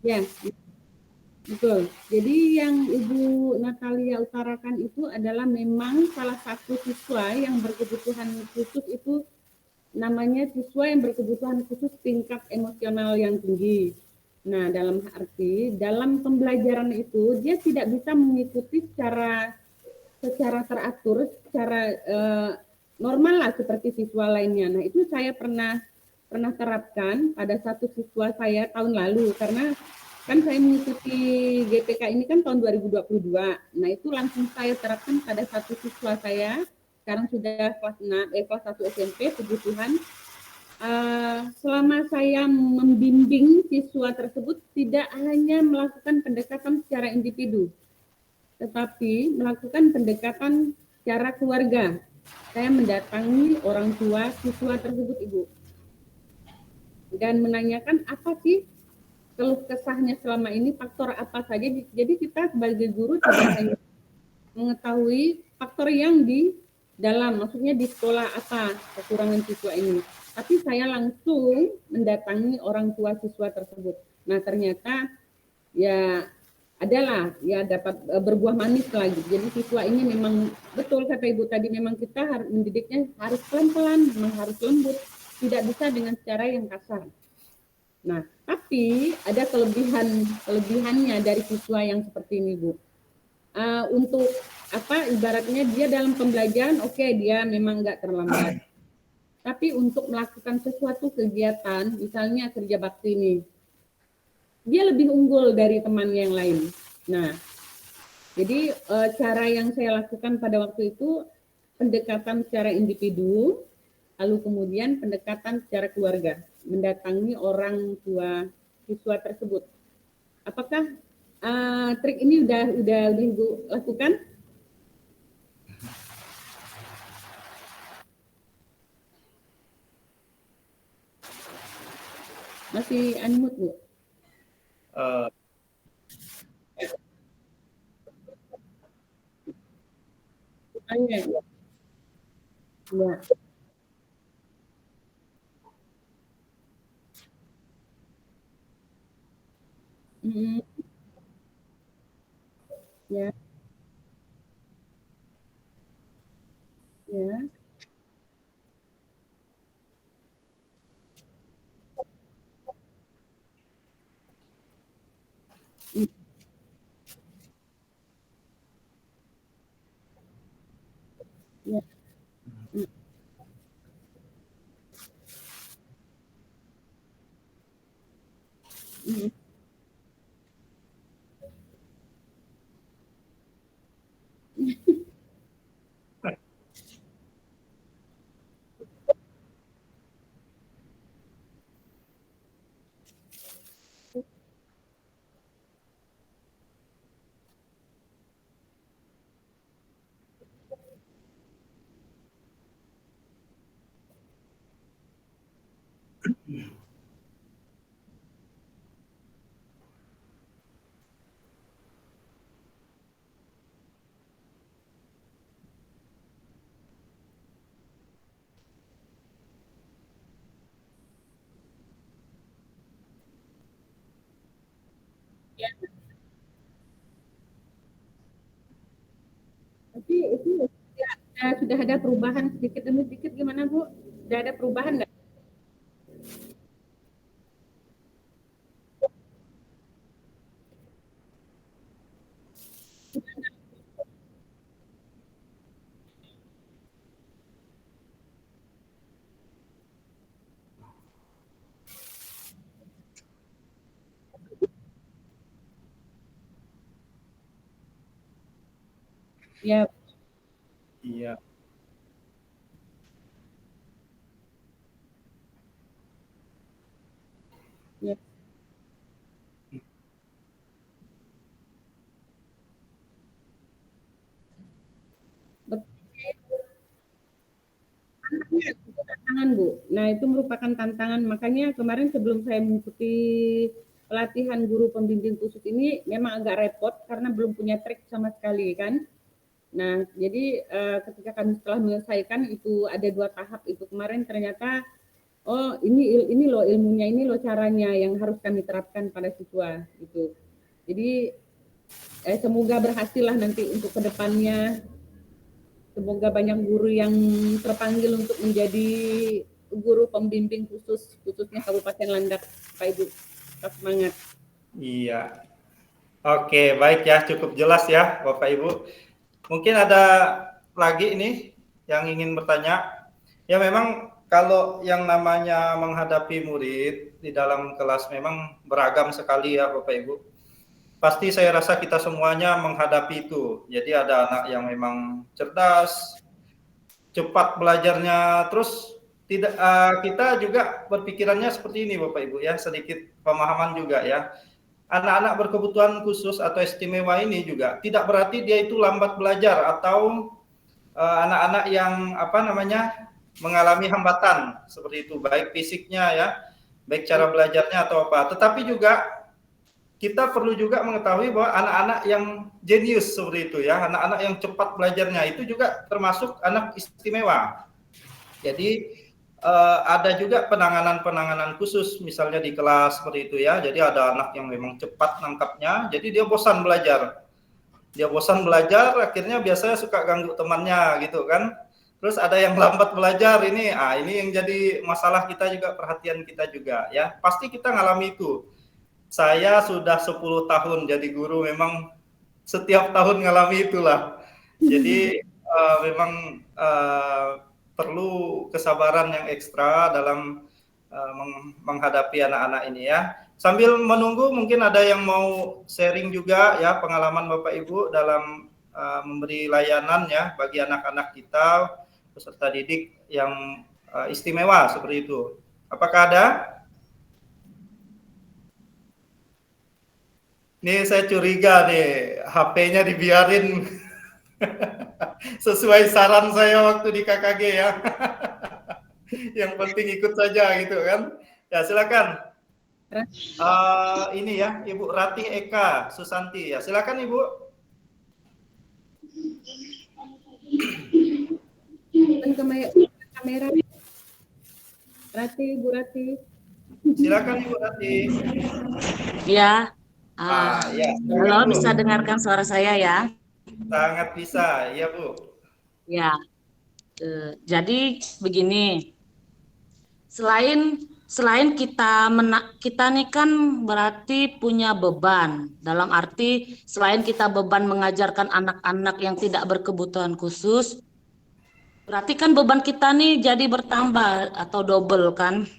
ya, betul. Jadi yang Ibu Natalia utarakan itu adalah memang salah satu siswa yang berkebutuhan khusus itu namanya siswa yang berkebutuhan khusus tingkat emosional yang tinggi. Nah, dalam arti dalam pembelajaran itu dia tidak bisa mengikuti secara teratur, secara normal lah seperti siswa lainnya. Nah, itu saya pernah terapkan pada satu siswa saya tahun lalu, karena kan saya mengikuti GPK ini kan tahun 2022. Nah, itu langsung saya terapkan pada satu siswa saya, sekarang sudah kelas 1 SMP, Puji Tuhan. Selama saya membimbing siswa tersebut tidak hanya melakukan pendekatan secara individu, tetapi melakukan pendekatan secara keluarga. Saya mendatangi orang tua siswa tersebut, Ibu, dan menanyakan apa sih keluh kesahnya selama ini, faktor apa saja. Jadi kita sebagai guru tidak hanya mengetahui faktor yang di dalam, maksudnya di sekolah apa kekurangan siswa ini, tapi saya langsung mendatangi orang tua siswa tersebut. Nah, ternyata ya adalah ya dapat berbuah manis lagi. Jadi siswa ini memang betul kata Ibu tadi, memang kita harus mendidiknya harus pelan-pelan, memang harus lembut, tidak bisa dengan cara yang kasar. Nah, tapi ada kelebihannya dari siswa yang seperti ini, Bu. Untuk ibaratnya dia dalam pembelajaran dia memang nggak terlambat. Tapi untuk melakukan sesuatu kegiatan, misalnya kerja bakti ini, dia lebih unggul dari teman yang lain. Nah, jadi cara yang saya lakukan pada waktu itu pendekatan secara individu, lalu kemudian pendekatan secara keluarga, mendatangi orang tua siswa tersebut. Apakah trik ini udah Ibu lakukan? Masih unmute, Bu? Ya. Ya. Ya. Ya. Tapi itu sudah ada perubahan sedikit demi sedikit gimana, Bu? Sudah ada perubahan nggak? Ya.
Iya.
Ya. Tantangan, Bu. Nah, itu merupakan tantangan. Makanya kemarin sebelum saya mengikuti pelatihan guru pembimbing khusus ini memang agak repot karena belum punya trik sama sekali kan. Nah, jadi ketika kami setelah menyelesaikan itu ada 2 tahap itu kemarin ternyata ini loh ilmunya, ini loh caranya yang harus kami terapkan pada siswa gitu. Jadi semoga berhasil lah nanti untuk kedepannya. Semoga banyak guru yang terpanggil untuk menjadi guru pembimbing khususnya Kabupaten Landak, Pak Ibu. Tetap semangat.
Iya. Oke, baik ya, cukup jelas ya Bapak Ibu. Mungkin ada lagi ini yang ingin bertanya. Ya memang kalau yang namanya menghadapi murid di dalam kelas memang beragam sekali ya Bapak Ibu. Pasti saya rasa kita semuanya menghadapi itu. Jadi ada anak yang memang cerdas, cepat belajarnya, terus tidak kita juga berpikirannya seperti ini Bapak Ibu ya, sedikit pemahaman juga ya. Anak-anak berkebutuhan khusus atau istimewa ini juga tidak berarti dia itu lambat belajar atau anak-anak yang mengalami hambatan seperti itu, baik fisiknya ya, baik cara belajarnya atau apa. Tetapi juga kita perlu juga mengetahui bahwa anak-anak yang jenius seperti itu ya, anak-anak yang cepat belajarnya itu juga termasuk anak istimewa. Jadi ada juga penanganan khusus misalnya di kelas seperti itu ya. Jadi ada anak yang memang cepat nangkapnya, jadi dia bosan belajar. Dia bosan belajar, akhirnya biasanya suka ganggu temannya gitu kan. Terus ada yang lambat belajar ini, ini yang jadi masalah kita juga, perhatian kita juga ya. Pasti kita ngalami itu. Saya sudah 10 tahun jadi guru, memang setiap tahun ngalami itulah. Jadi memang perlu kesabaran yang ekstra dalam menghadapi anak-anak ini ya. Sambil menunggu mungkin ada yang mau sharing juga ya pengalaman Bapak Ibu dalam memberi layanan ya bagi anak-anak kita, peserta didik yang istimewa seperti itu. Apakah ada? Nih saya curiga nih, HP-nya dibiarin sesuai saran saya waktu di KKG ya. Yang penting ikut saja gitu kan. Ya silakan. Ini ya, Ibu Ratih Eka Susanti ya. Silakan Ibu.
Kamera. Rati, Bu Rati.
Silakan Ibu Rati.
Ya.
Ya.
Halo, bisa dengarkan suara saya ya?
Sangat bisa, ya Bu.
Ya. Jadi begini. Selain kita nih kan berarti punya beban. Dalam arti selain kita beban mengajarkan anak-anak yang tidak berkebutuhan khusus, berarti kan beban kita nih jadi bertambah atau double kan.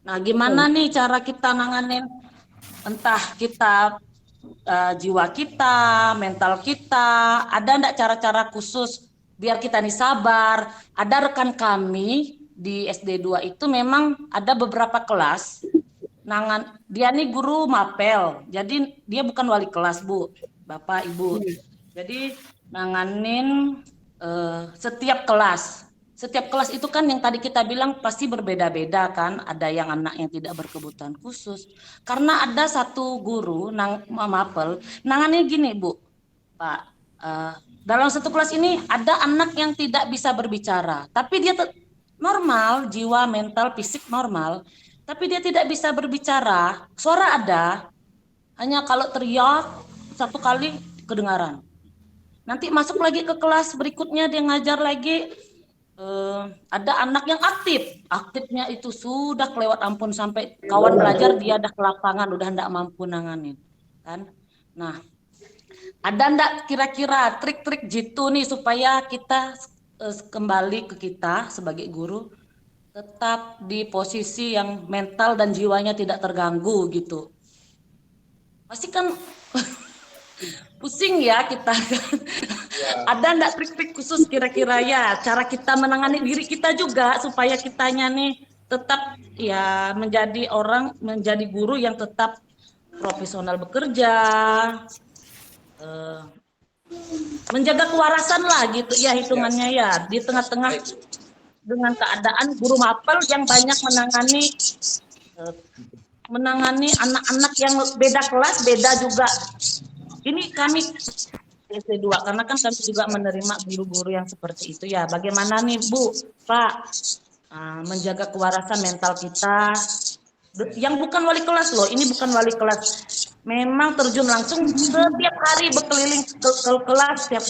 Nah, gimana nih cara kita nanganin entah kita jiwa kita, mental kita, ada enggak cara-cara khusus biar kita nih sabar? Ada rekan kami di SD2 itu memang ada beberapa kelas, dia nih guru mapel, jadi dia bukan wali kelas Bu, Bapak Ibu. Jadi nanganin setiap kelas itu kan yang tadi kita bilang pasti berbeda-beda kan, ada yang anak yang tidak berkebutuhan khusus. Karena ada satu guru mapel, nangannya gini Bu, Pak, dalam satu kelas ini ada anak yang tidak bisa berbicara, tapi dia normal, jiwa, mental, fisik normal, tapi dia tidak bisa berbicara, suara ada, hanya kalau teriak satu kali kedengaran. Nanti masuk lagi ke kelas berikutnya dia ngajar lagi, ada anak yang aktifnya itu sudah kelewat ampun, sampai kawan belajar dia dah ke lapangan, udah ndak mampu nanganin kan. Nah, ada ndak kira-kira trik-trik jitu nih supaya kita kembali ke kita sebagai guru tetap di posisi yang mental dan jiwanya tidak terganggu gitu. Pasti kan pusing ya kita kan. Ada enggak trik-trik khusus kira-kira ya cara kita menangani diri kita juga supaya kitanya nih tetap ya menjadi guru yang tetap profesional bekerja, menjaga kewarasan lah gitu ya hitungannya ya di tengah-tengah dengan keadaan guru mapel yang banyak menangani anak-anak yang beda kelas, beda juga. Ini kami SD2 karena kan kami juga menerima guru-guru yang seperti itu ya. Bagaimana nih Bu, Pak, menjaga kewarasan mental kita yang bukan wali kelas loh, ini bukan wali kelas. Memang terjun langsung setiap hari berkeliling ke kelas, setiap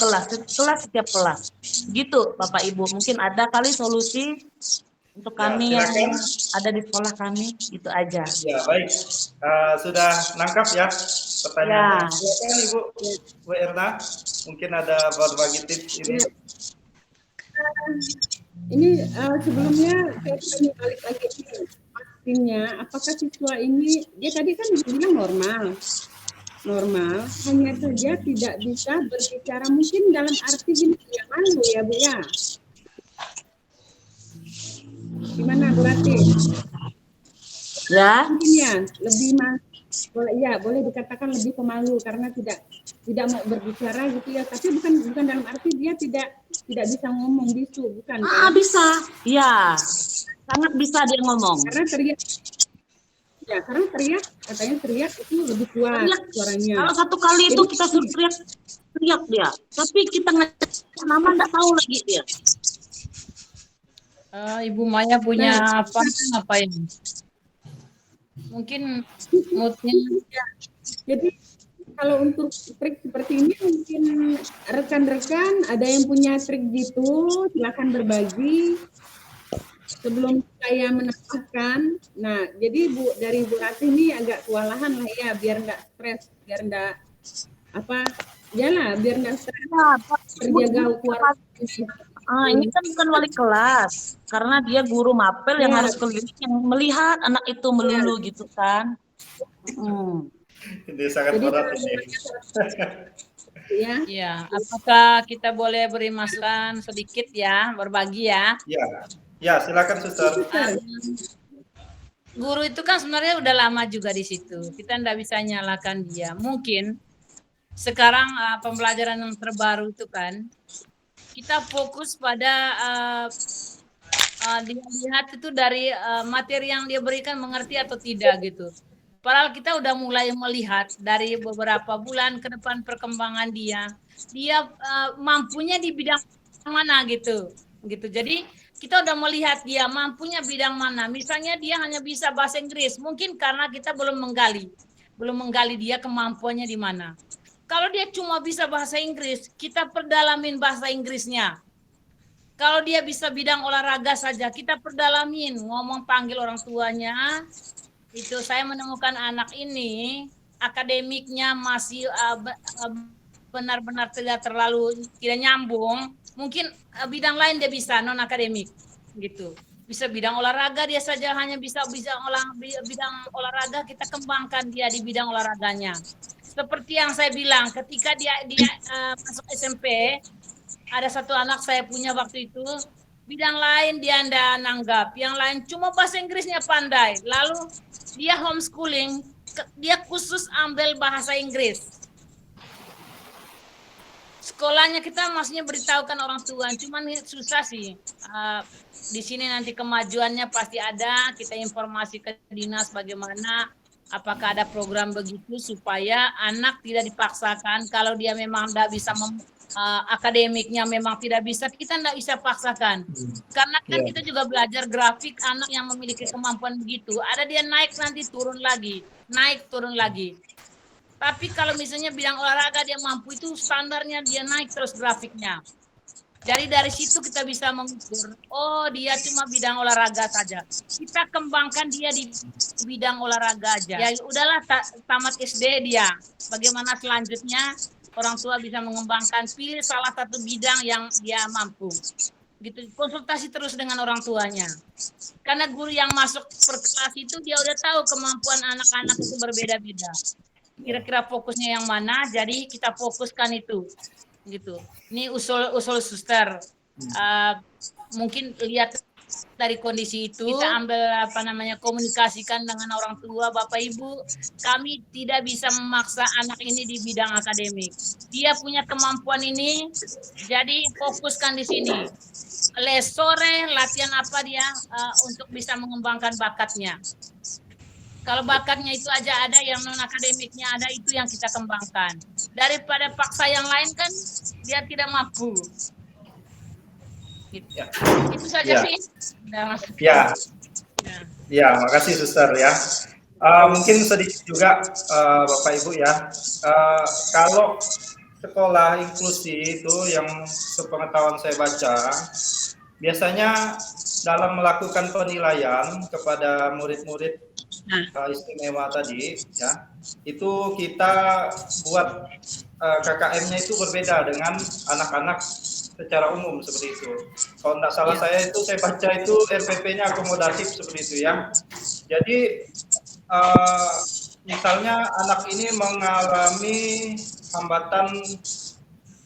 kelas. Gitu Bapak Ibu, mungkin ada kali solusi untuk kami yang ada di sekolah kami, itu aja.
Ya baik, sudah nangkap ya pertanyaan. Silakan Ibu Erna, mungkin ada berbagi tips ini.
Ini sebelumnya saya ingin balik lagi pastinya, apakah siswa ini dia tadi kan bilang normal, hanya saja tidak bisa berbicara, mungkin dalam arti gini ya malu ya Bu ya. Gimana Bu Rati?
Ya.
Mungkin ya lebih boleh dikatakan lebih pemalu karena tidak mau berbicara gitu ya, tapi bukan dalam arti dia tidak bisa ngomong bisu, bukan kan?
Bisa, ya sangat bisa dia ngomong.
Karena teriak katanya teriak itu lebih kuat suaranya.
Kalau satu kali itu kita suruh teriak dia, tapi kita nama nggak tahu lagi dia.
Ibu Maya punya apa ini? Mungkin moodnya.
Jadi Kalau untuk trik seperti ini mungkin rekan-rekan ada yang punya trik gitu, silakan berbagi. Sebelum saya menambahkan, nah jadi dari Bu Ratih ini agak kewalahan lah ya, biar nggak stres, biar nggak biar nggak stres, terjaga keluarga.
Ini kan bukan wali kelas, karena dia guru mapel yang harus keliling, yang melihat anak itu melulu gitu kan.
Ini sangat berat ini.
Ya, apakah kita boleh beri masukan sedikit ya, berbagi ya?
Ya, silakan Suster.
Guru itu kan sebenarnya udah lama juga di situ. Kita nggak bisa nyalakan dia. Mungkin sekarang pembelajaran yang terbaru itu kan, kita fokus pada dia lihat itu dari materi yang dia berikan mengerti atau tidak gitu. Padahal kita udah mulai melihat dari beberapa bulan ke depan perkembangan dia mampunya di bidang mana gitu. Jadi kita udah melihat dia mampunya bidang mana. Misalnya dia hanya bisa bahasa Inggris, mungkin karena kita belum menggali dia kemampuannya di mana. Kalau dia cuma bisa bahasa Inggris, kita perdalamin bahasa Inggrisnya. Kalau dia bisa bidang olahraga saja, kita perdalamin, ngomong panggil orang tuanya. Itu saya menemukan anak ini akademiknya masih benar-benar tidak nyambung. Mungkin bidang lain dia bisa non akademik gitu. Bisa bidang olahraga dia saja hanya bisa bidang olahraga, kita kembangkan dia di bidang olahraganya. Seperti yang saya bilang, ketika dia masuk SMP, ada satu anak saya punya waktu itu, bidang lain dia anda nanggap, yang lain cuma bahasa Inggrisnya pandai. Lalu dia homeschooling, dia khusus ambil bahasa Inggris. Sekolahnya kita maksudnya beritahukan orang tua, cuman susah sih. Di sini nanti kemajuannya pasti ada, kita informasi ke dinas bagaimana, apakah ada program begitu supaya anak tidak dipaksakan. Kalau dia memang tidak bisa akademiknya memang tidak bisa, kita tidak bisa paksakan. Karena kan kita juga belajar grafik anak yang memiliki kemampuan begitu. Ada dia naik nanti turun lagi, naik turun lagi. Tapi kalau misalnya bidang olahraga dia mampu, itu standarnya dia naik terus grafiknya. Jadi dari situ kita bisa mengukur, oh dia cuma bidang olahraga saja. Kita kembangkan dia di bidang olahraga aja. Ya udahlah tamat SD dia. Bagaimana selanjutnya orang tua bisa mengembangkan, pilih salah satu bidang yang dia mampu. Gitu, konsultasi terus dengan orang tuanya. Karena guru yang masuk per kelas itu dia udah tahu kemampuan anak-anak itu berbeda-beda. Kira-kira fokusnya yang mana, jadi kita fokuskan itu. Gitu. Ini usul suster. Mungkin lihat dari kondisi itu, kita ambil komunikasikan dengan orang tua, Bapak Ibu, kami tidak bisa memaksa anak ini di bidang akademik. Dia punya kemampuan ini, jadi fokuskan di sini. Les sore latihan apa dia untuk bisa mengembangkan bakatnya. Kalau bakatnya itu aja ada, yang non akademiknya ada, itu yang kita kembangkan. Daripada paksa yang lain kan dia tidak mampu. Gitu. Itu saja sih.
Ya, makasih Suster ya. Mungkin sedikit juga Bapak Ibu ya. Kalau sekolah inklusi itu yang sepengetahuan saya baca, biasanya dalam melakukan penilaian kepada murid-murid istimewa tadi ya, itu kita buat KKM-nya itu berbeda dengan anak-anak secara umum seperti itu. Kalau tidak salah saya baca itu RPP-nya akomodatif seperti itu ya. Jadi misalnya anak ini mengalami hambatan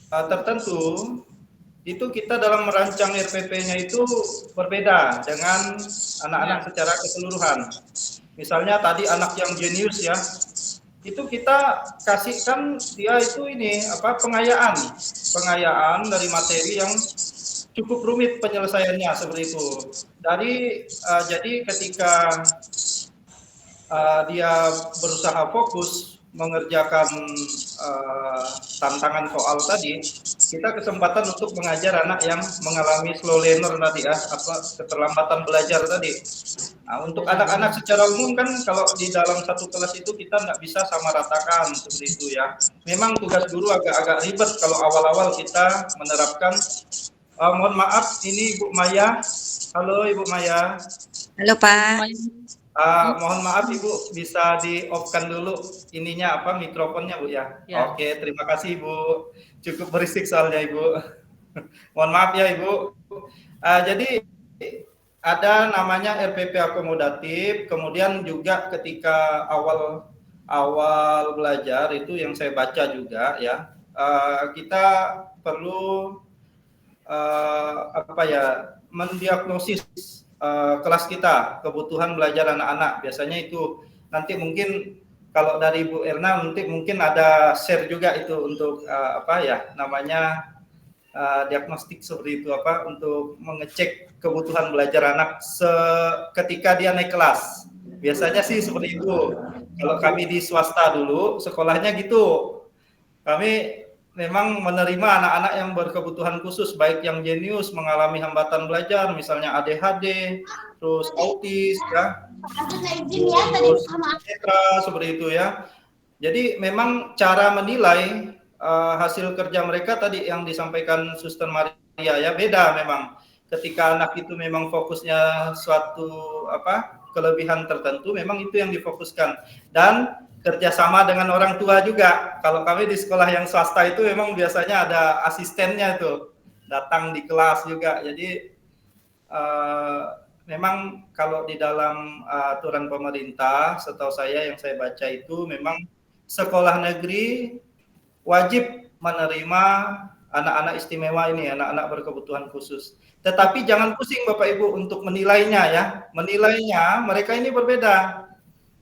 tertentu, itu kita dalam merancang RPP-nya itu berbeda dengan anak-anak secara keseluruhan. Misalnya tadi anak yang jenius ya, itu kita kasihkan dia itu pengayaan dari materi yang cukup rumit penyelesaiannya seperti itu. Jadi ketika dia berusaha fokus mengerjakan tantangan soal tadi, kita kesempatan untuk mengajar anak yang mengalami slow learner tadi ya, keterlambatan belajar tadi. Nah, untuk anak-anak secara umum kan kalau di dalam satu kelas itu kita nggak bisa sama ratakan seperti itu ya. Memang tugas guru agak-agak ribet kalau awal-awal kita menerapkan. Mohon maaf, ini Ibu Maya. Halo Ibu Maya.
Halo Pak.
Mohon maaf Ibu, bisa di-off-kan dulu ininya mikrofonnya Bu ya.
Ya.
Oke, terima kasih Ibu. Cukup berisik soalnya Ibu. Mohon maaf ya Ibu. Jadi ada namanya RPP akomodatif, kemudian juga ketika awal belajar itu yang saya baca juga ya, kita perlu mendiagnosis kelas kita, kebutuhan belajar anak-anak. Biasanya itu nanti mungkin kalau dari Bu Erna nanti mungkin ada share juga itu untuk diagnostik seperti itu untuk mengecek kebutuhan belajar anak ketika dia naik kelas. Biasanya sih seperti itu. Kalau kami di swasta dulu sekolahnya gitu. Kami memang menerima anak-anak yang berkebutuhan khusus, baik yang jenius mengalami hambatan belajar, misalnya ADHD, terus autis ya. Terus seperti itu ya. Jadi memang cara menilai hasil kerja mereka tadi yang disampaikan Suster Maria ya beda memang. Ketika anak itu memang fokusnya suatu kelebihan tertentu, memang itu yang difokuskan dan kerjasama dengan orang tua juga. Kalau kami di sekolah yang swasta itu memang biasanya ada asistennya itu datang di kelas juga. Jadi memang kalau di dalam aturan pemerintah, setahu saya yang saya baca itu memang sekolah negeri wajib menerima anak-anak istimewa ini, anak-anak berkebutuhan khusus. Tetapi jangan pusing Bapak Ibu untuk menilainya ya. Menilainya mereka ini berbeda.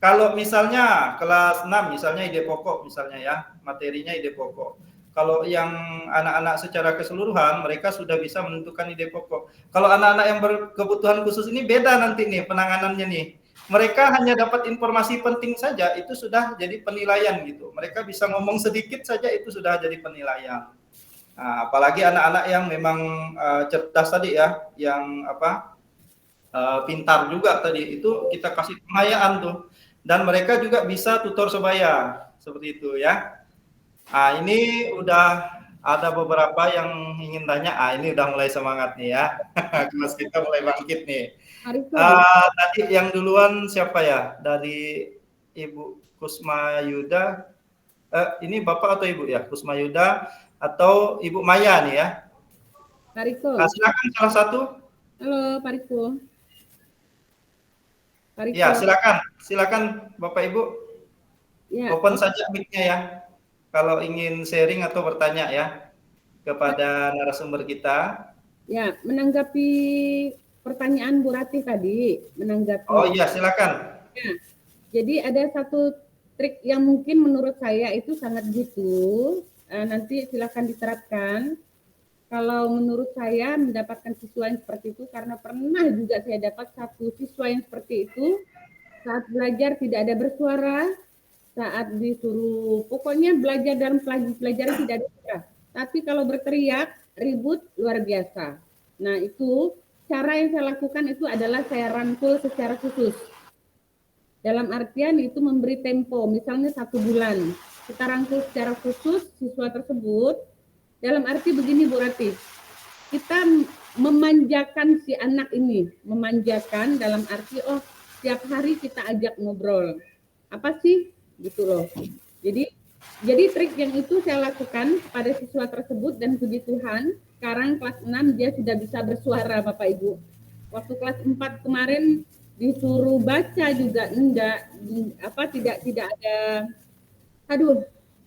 Kalau misalnya kelas 6 misalnya ide pokok misalnya ya, materinya ide pokok. Kalau yang anak-anak secara keseluruhan mereka sudah bisa menentukan ide pokok. Kalau anak-anak yang berkebutuhan khusus ini beda nanti nih penanganannya nih. Mereka hanya dapat informasi penting saja, itu sudah jadi penilaian gitu. Mereka bisa ngomong sedikit saja, itu sudah jadi penilaian. Nah, apalagi anak-anak yang memang cerdas tadi ya, yang pintar juga tadi, itu kita kasih pengayaan tuh. Dan mereka juga bisa tutor sebaya, seperti itu ya. Nah, ini udah ada beberapa yang ingin tanya. Ini udah mulai semangat nih ya. Kelas kita mulai bangkit nih. Tadi yang duluan siapa ya? Dari Ibu Kusma Yuda. Ini Bapak atau Ibu ya? Kusma Yuda atau Ibu Maya nih ya?
Pak Riko.
Silakan salah satu.
Halo Pak Riko. Pak Riko.
Ya, silakan Bapak Ibu. Ya. Open saja mic-nya ya. Kalau ingin sharing atau bertanya ya kepada narasumber kita. Ya, menanggapi pertanyaan Bu Ratih tadi, Oh iya, silakan. Ya, jadi ada satu trik yang mungkin menurut saya itu sangat jitu. Nanti silakan diterapkan. Kalau menurut saya mendapatkan siswa yang seperti itu, karena pernah juga saya dapat satu siswa yang seperti itu, saat belajar tidak ada bersuara, saat disuruh, pokoknya belajar dalam pelajaran tidak ada suara. Tapi kalau berteriak, ribut, luar biasa. Nah itu, cara yang saya lakukan itu adalah saya rangkul secara khusus. Dalam artian itu memberi tempo, misalnya 1 bulan. Kita rangkul secara khusus siswa tersebut, dalam arti begini Bu Ratih, kita memanjakan si anak ini, memanjakan dalam arti setiap hari kita ajak ngobrol. Apa sih? Gitu loh. Jadi trik yang itu saya lakukan pada siswa tersebut dan puji Tuhan, sekarang kelas 6 dia sudah bisa bersuara Bapak Ibu. Waktu kelas 4 kemarin disuruh baca juga tidak ada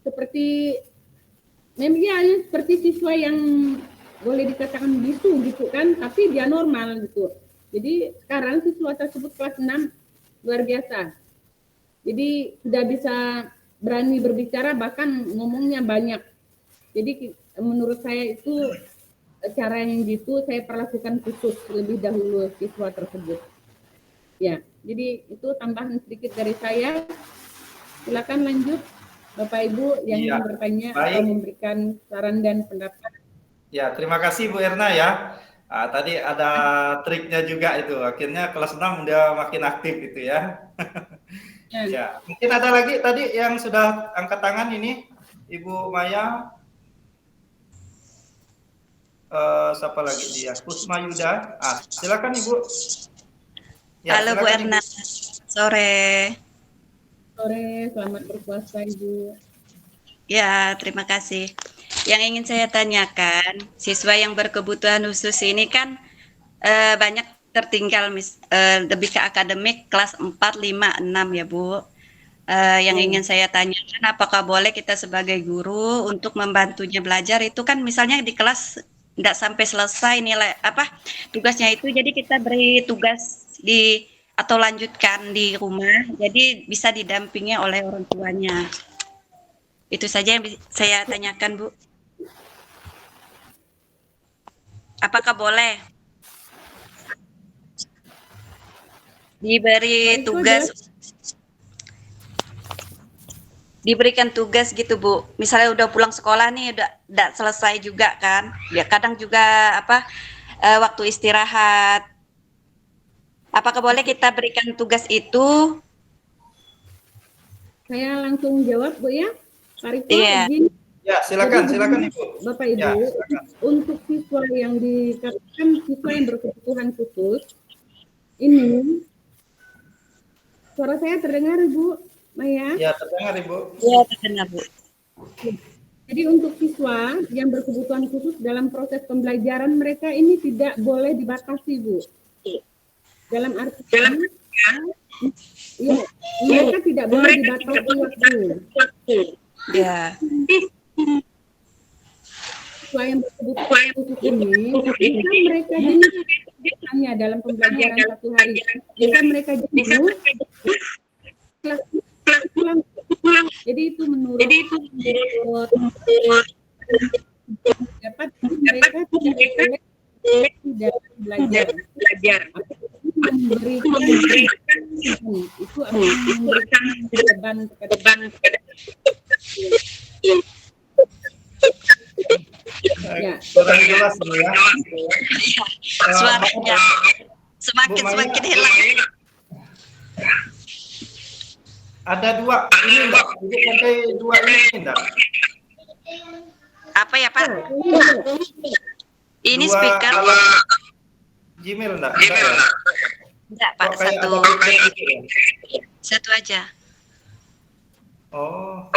seperti seperti siswa yang boleh dikatakan bisu gitu kan, tapi dia normal gitu. Jadi sekarang siswa tersebut kelas 6 luar biasa. Jadi sudah bisa berani berbicara, bahkan ngomongnya banyak. Jadi menurut saya itu cara yang gitu saya perlakukan khusus lebih dahulu siswa tersebut. Ya, jadi itu tambahan sedikit dari saya. Silakan lanjut.
Bapak Ibu yang
Iya,
ingin bertanya
baik.
atau memberikan saran dan pendapat.
Ya, terima kasih Bu Erna ya. Tadi ada triknya juga itu. Akhirnya kelas 6 dia makin aktif gitu ya.
Ya.
Ya, mungkin ada lagi tadi yang sudah angkat tangan ini, Ibu Maya. Siapa lagi dia? Pusma Yuda. Silakan Ibu. Ya,
Halo Bu
silakan,
Erna,
Ibu.
sore.
Sore, selamat berpuasa Ibu.
Ya, terima kasih. Yang ingin saya tanyakan, siswa yang berkebutuhan khusus ini kan banyak tertinggal, lebih ke akademik kelas 4, 5, 6 ya Bu. Yang ingin saya tanyakan, apakah boleh kita sebagai guru untuk membantunya belajar itu kan misalnya di kelas nggak sampai selesai nilai tugasnya itu, jadi kita beri tugas atau lanjutkan di rumah, jadi bisa didampingi oleh orang tuanya. Itu saja yang saya tanyakan, Bu. Apakah boleh diberi tugas, diberikan tugas gitu Bu, misalnya udah pulang sekolah nih udah selesai juga kan, ya kadang juga waktu istirahat, apakah boleh kita berikan tugas itu?
Saya langsung jawab Bu ya. Pak Riko,
Iya.
izin.
Ya, silakan Ibu.
Bapak Ibu,
Ya, silakan.
untuk siswa yang dikatakan siswa yang berkebutuhan khusus, ini suara saya terdengar Ibu Maya?
Ya, terdengar Ibu.
Iya, terdengar Bu.
Jadi untuk siswa yang berkebutuhan khusus dalam proses pembelajaran mereka ini tidak boleh dibatasi Bu. Dalam artian, ya, mereka tidak boleh dibatasi waktu.
Ya.
Siswa yang berkebutuhan khusus ini bisa mereka jenuh hanya dalam pembelajaran satu hari. Bisa mereka jenuh pulang. Jadi itu menurut dapat mereka tidak belajar. Memberikan itu akan memberikan beban kepada ya.
Kurang jelas Bu ya.
Suaranya semakin hilang.
Ada dua ini enggak? Ibu pakai dua ini enggak?
Apa ya Pak? Ini
Dua
speaker.
alat Gmail enggak?
Enggak Pak,
Kok kayak
satu.
ada feedback gitu ya?
Satu aja.
Oh.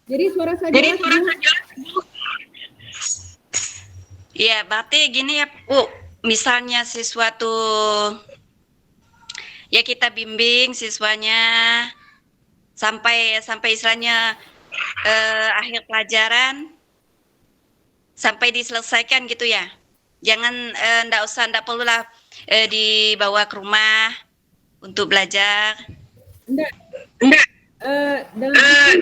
Jadi suara saya jelas, Bu?
Iya, berarti gini ya Bu, misalnya siswa tuh ya kita bimbing siswanya sampai istilahnya akhir pelajaran sampai diselesaikan gitu ya. Jangan enggak perlulah dibawa ke rumah untuk belajar.
Enggak. Dalam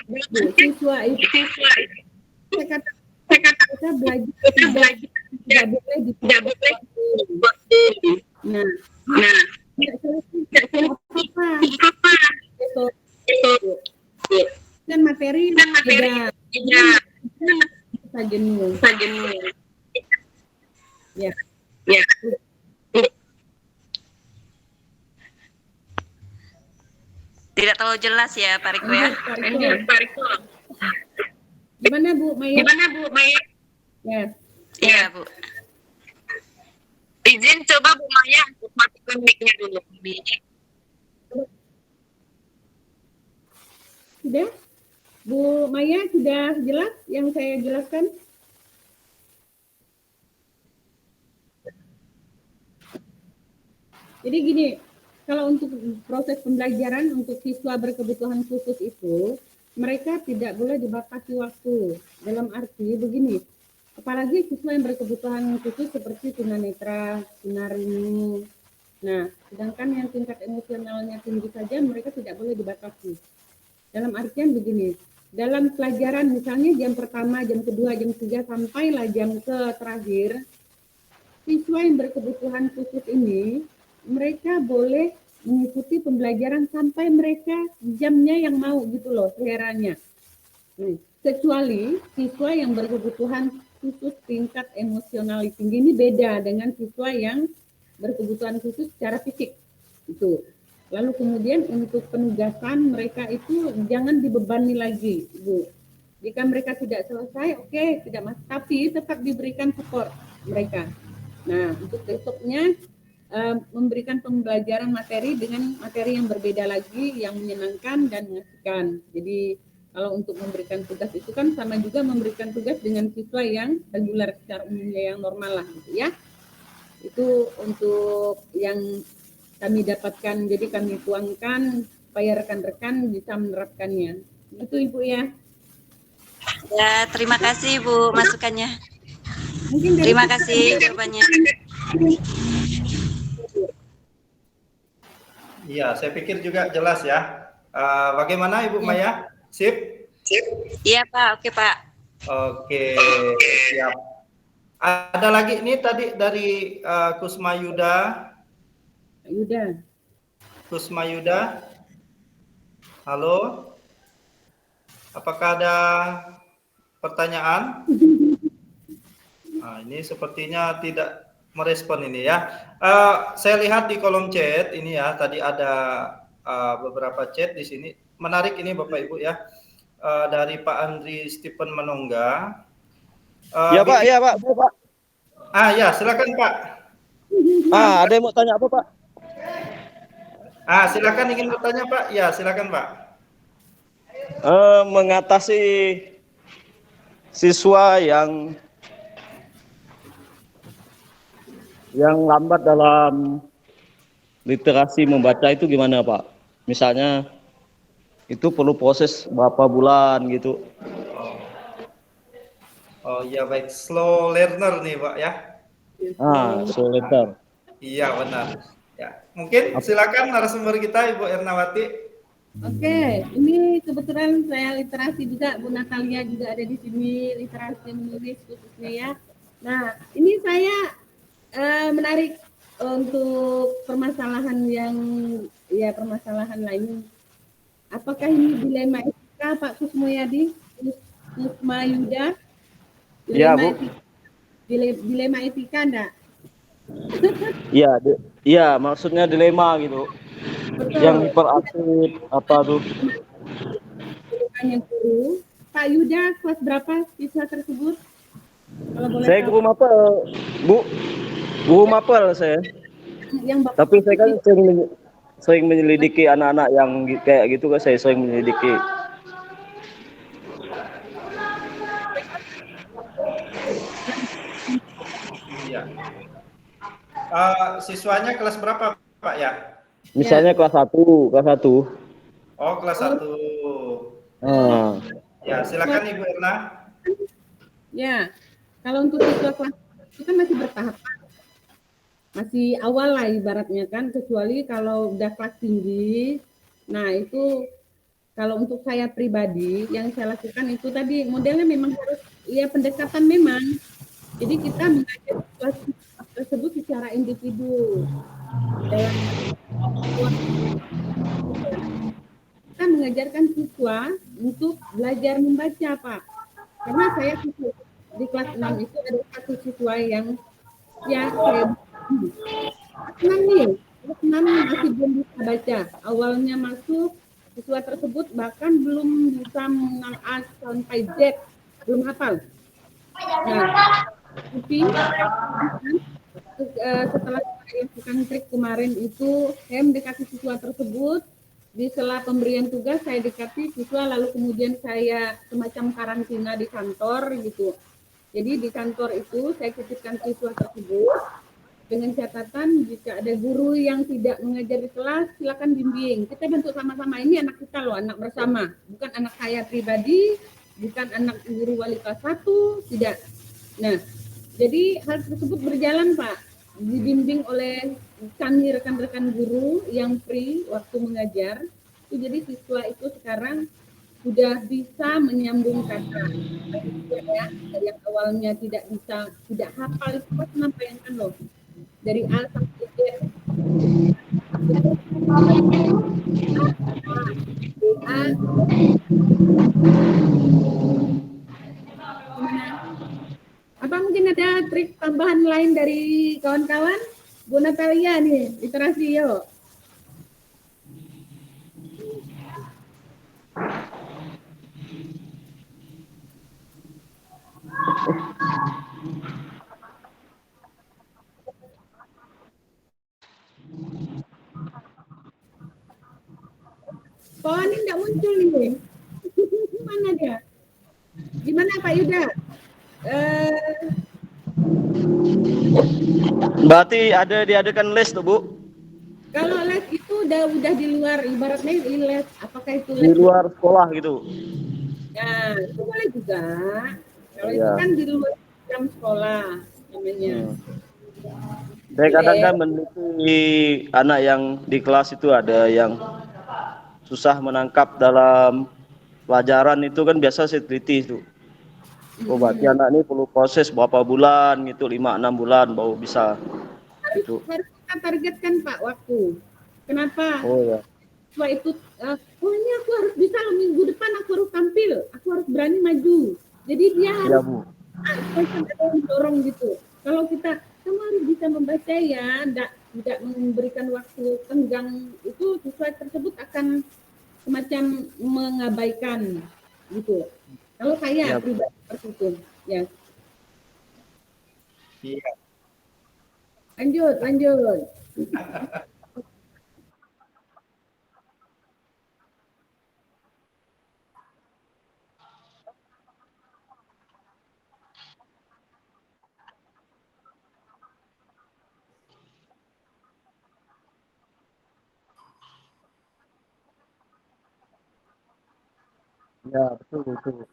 siswa itu saya kata kita belajar tidak boleh dibatasi. Nah, apa dan materi tidak jenuh. Ya.
Tidak terlalu jelas ya Pak Riko ya.
Gimana Bu Maya? Ya.
Iya Bu. Izin coba Bu Maya untuk matikan mic-nya dulu.
Sudah? Bu Maya sudah jelas yang saya jelaskan? Jadi gini, kalau untuk proses pembelajaran untuk siswa berkebutuhan khusus itu, mereka tidak boleh dibatasi waktu. Dalam arti begini, apalagi siswa yang berkebutuhan khusus seperti tunanetra, tunarungu. Nah, sedangkan yang tingkat emosionalnya tinggi saja mereka tidak boleh dibatasi. Dalam artian begini, dalam pelajaran misalnya jam pertama, jam kedua, jam ketiga sampailah jam ke terakhir, siswa yang berkebutuhan khusus ini mereka boleh mengikuti pembelajaran sampai mereka jamnya yang mau gitu loh, seleranya. Kecuali siswa yang berkebutuhan khusus tingkat emosional tinggi ini beda dengan siswa yang berkebutuhan khusus secara fisik itu. Lalu kemudian untuk penugasan mereka itu jangan dibebani lagi, Bu. Jika mereka tidak selesai, oke, tidak masalah, tapi tetap diberikan support mereka. Nah, untuk besoknya memberikan pembelajaran materi dengan materi yang berbeda lagi, yang menyenangkan dan mengasihkan. Jadi kalau untuk memberikan tugas itu kan sama juga memberikan tugas dengan siswa yang reguler secara umumnya yang normal lah gitu ya. Itu untuk yang kami dapatkan, jadi kami tuangkan supaya rekan-rekan bisa menerapkannya. Itu Ibu ya.
Ya, terima kasih Bu masukannya.
Mungkin
Terima kasih jawabannya.
Iya, saya pikir juga jelas ya. Bagaimana Ibu Maya? Sip?
Iya Pak, oke Pak.
Oke, siap. Ada lagi ini tadi dari Kusma Yuda.
Yuda.
Kusma Yuda. Halo. Apakah ada pertanyaan? Nah, ini sepertinya tidak merespon ini ya. Saya lihat di kolom chat ini ya, tadi ada beberapa chat di sini. Menarik ini Bapak Ibu ya. Dari Pak Andri Stephen Manungga.
Ya Pak, ya Pak, Pak.
Ya silakan Pak.
Ada yang mau tanya apa Pak?
Silakan ingin bertanya Pak. Ya silakan Pak.
Mengatasi siswa yang lambat dalam literasi membaca itu gimana Pak? Misalnya itu perlu proses berapa bulan gitu.
Oh ya baik, slow learner nih Pak ya.
Slow learner.
Iya benar. Ya, mungkin silakan narasumber kita Ibu Ernawati.
Oke, ini kebetulan saya literasi juga, Bu Natalia juga ada di sini, literasi menulis khususnya ya. Nah, ini saya menarik untuk permasalahan yang ya permasalahan lain. Apakah ini dilema etika Pak Kusmayadi, Kusma Yuda?
Iya Bu.
Dilema etika enggak?
Iya, maksudnya dilema gitu.
Betul.
Yang hiperaktif apa tuh?
Hanya guru. Pak Yuda kelas berapa siswa tersebut? Kalau boleh
Saya
tahu.
guru mapel, Bu. Guru mapel saya.
Yang Bapak
Tapi saya kan sering menyelidiki anak-anak yang kayak gitu kan, saya sering menyelidiki.
Iya. Siswanya kelas berapa Pak ya?
Misalnya kelas 1.
Oh kelas 1. Ya silakan Ibu Erna.
Ya, kalau untuk siswa kelas itu kan masih bertahap, masih awal lah ibaratnya kan, kecuali kalau udah kelas tinggi. Nah itu kalau untuk saya pribadi yang saya lakukan itu tadi modelnya memang harus ya pendekatan memang. Jadi kita mengajar kelas tersebut secara individu. Dalam kita mengajarkan siswa untuk belajar membaca Pak. Karena saya di kelas 6 itu ada satu siswa yang ya saya kelas 6 nih, kelas 6 masih belum bisa baca. Awalnya masuk siswa tersebut bahkan belum bisa mengenal A sampai Z, belum hafal. Nah, tapi setelah saya lakukan trik kemarin itu, saya mendekati siswa tersebut. Di sela pemberian tugas saya dekati siswa, lalu kemudian saya semacam karantina di kantor gitu. Jadi di kantor itu saya titipkan siswa tersebut dengan catatan jika ada guru yang tidak mengajar di kelas silakan bimbing. Kita bentuk sama-sama, ini anak kita loh, anak bersama, bukan anak saya pribadi, bukan anak guru wali kelas 1, tidak. Nah, jadi hal tersebut berjalan Pak, dibimbing oleh kami rekan-rekan guru yang free waktu mengajar. Itu jadi siswa itu sekarang sudah bisa menyambung kata. Ya, yang awalnya tidak bisa, tidak hafal itu Mas, bayangkan loh. Dari A sampai Z Ah, gimana? Apa mungkin ada trik tambahan lain dari kawan-kawan? Bu Natalia nih, literasi yuk. Oh, ini enggak muncul nih. Mana dia? Gimana Pak Yuda?
Berarti ada diadakan les tuh, Bu?
Kalau les itu udah di luar, ibaratnya di les. Apakah itu
Di
les?
luar sekolah gitu.
Ya, itu boleh juga. Kalau itu
Iya.
kan di luar jam sekolah namanya.
Saya kadang
Boleh.
kan meneliti anak yang di kelas itu ada yang susah menangkap dalam pelajaran itu kan biasa saya teliti itu. Oh, berarti anak ini perlu proses berapa bulan gitu, 5-6 bulan baru bisa itu.
Harus kita targetkan Pak waktu. Kenapa?
Oh ya.
Wah itu, oh ini aku harus bisa minggu depan aku harus tampil, aku harus berani maju. Jadi dia
Iya,
harus
Bu.
ada yang dorong gitu. Kalau kita, kamu harus bisa membaca ya, tidak memberikan waktu tenggang itu siswa tersebut akan semacam mengabaikan gitu. Kalau saya
Iya.
pribadi seperti itu, ya.
Iya.
Lanjut.
Ya, betul, betul.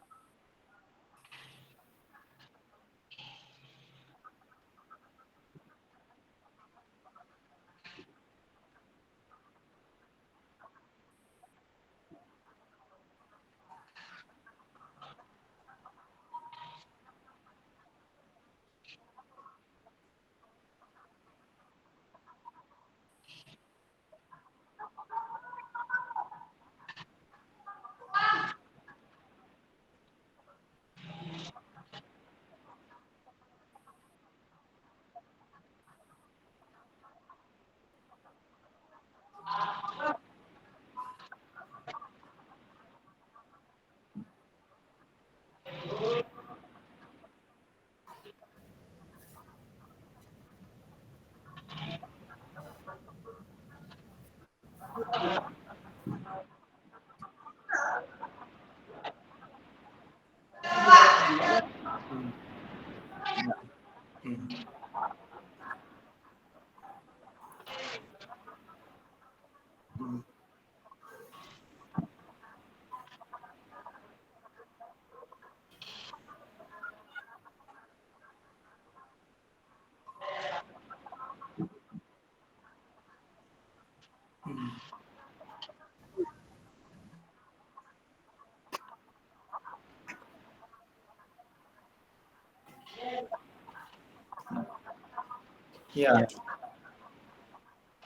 Iya.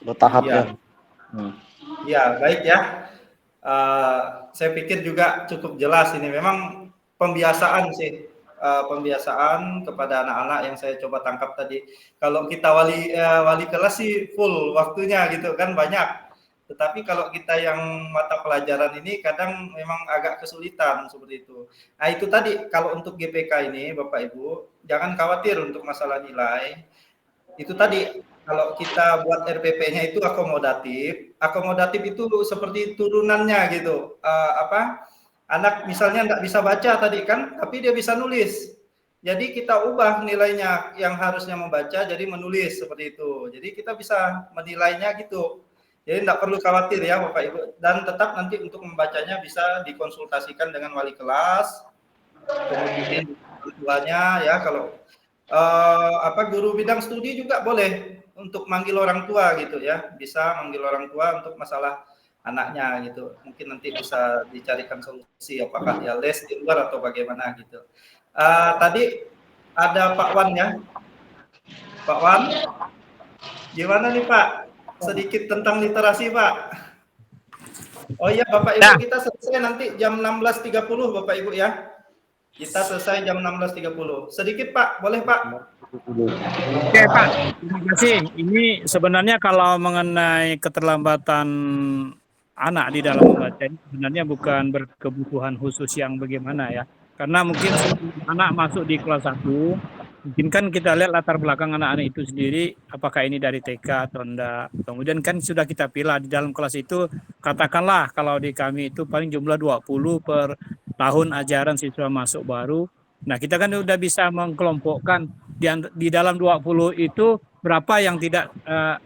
Bertahap
Iya.
ya.
Ya, baik ya. Saya pikir juga cukup jelas ini. Memang pembiasaan sih, pembiasaan kepada anak-anak yang saya coba tangkap tadi. Kalau kita wali kelas sih full waktunya gitu kan banyak. Tetapi kalau kita yang mata pelajaran ini kadang memang agak kesulitan seperti itu. Nah itu tadi kalau untuk GPK ini Bapak Ibu jangan khawatir untuk masalah nilai. Itu tadi kalau kita buat RPP-nya itu akomodatif itu seperti turunannya gitu. Anak misalnya nggak bisa baca tadi kan, tapi dia bisa nulis. Jadi kita ubah nilainya yang harusnya membaca jadi menulis seperti itu. Jadi kita bisa menilainya gitu. Jadi nggak perlu khawatir ya Bapak Ibu. Dan tetap nanti untuk membacanya bisa dikonsultasikan dengan wali kelas, kemudian orang tuanya ya kalau guru bidang studi juga boleh untuk manggil orang tua gitu ya, bisa manggil orang tua untuk masalah anaknya gitu. Mungkin nanti bisa dicarikan solusi apakah dia les di luar atau bagaimana gitu. Tadi ada Pak Wan ya. Pak Wan, gimana nih Pak? sedikit tentang literasi, Pak. Oh iya, Bapak Ibu,
Nah.
kita selesai nanti jam 16.30, Bapak Ibu ya. Kita selesai jam 16.30. Sedikit, Pak. Boleh, Pak?
Oke, Pak. Terima kasih. Ini sebenarnya kalau mengenai keterlambatan anak di dalam membaca ini sebenarnya bukan berkebutuhan khusus yang bagaimana ya. Karena mungkin anak masuk di kelas 1, mungkin kan kita lihat latar belakang anak-anak itu sendiri, apakah ini dari TK atau enggak. Kemudian kan sudah kita pilih di dalam kelas itu, katakanlah kalau di kami itu paling jumlah 20 per tahun ajaran siswa masuk baru. Nah, kita kan udah bisa mengkelompokkan di dalam 20 itu berapa yang tidak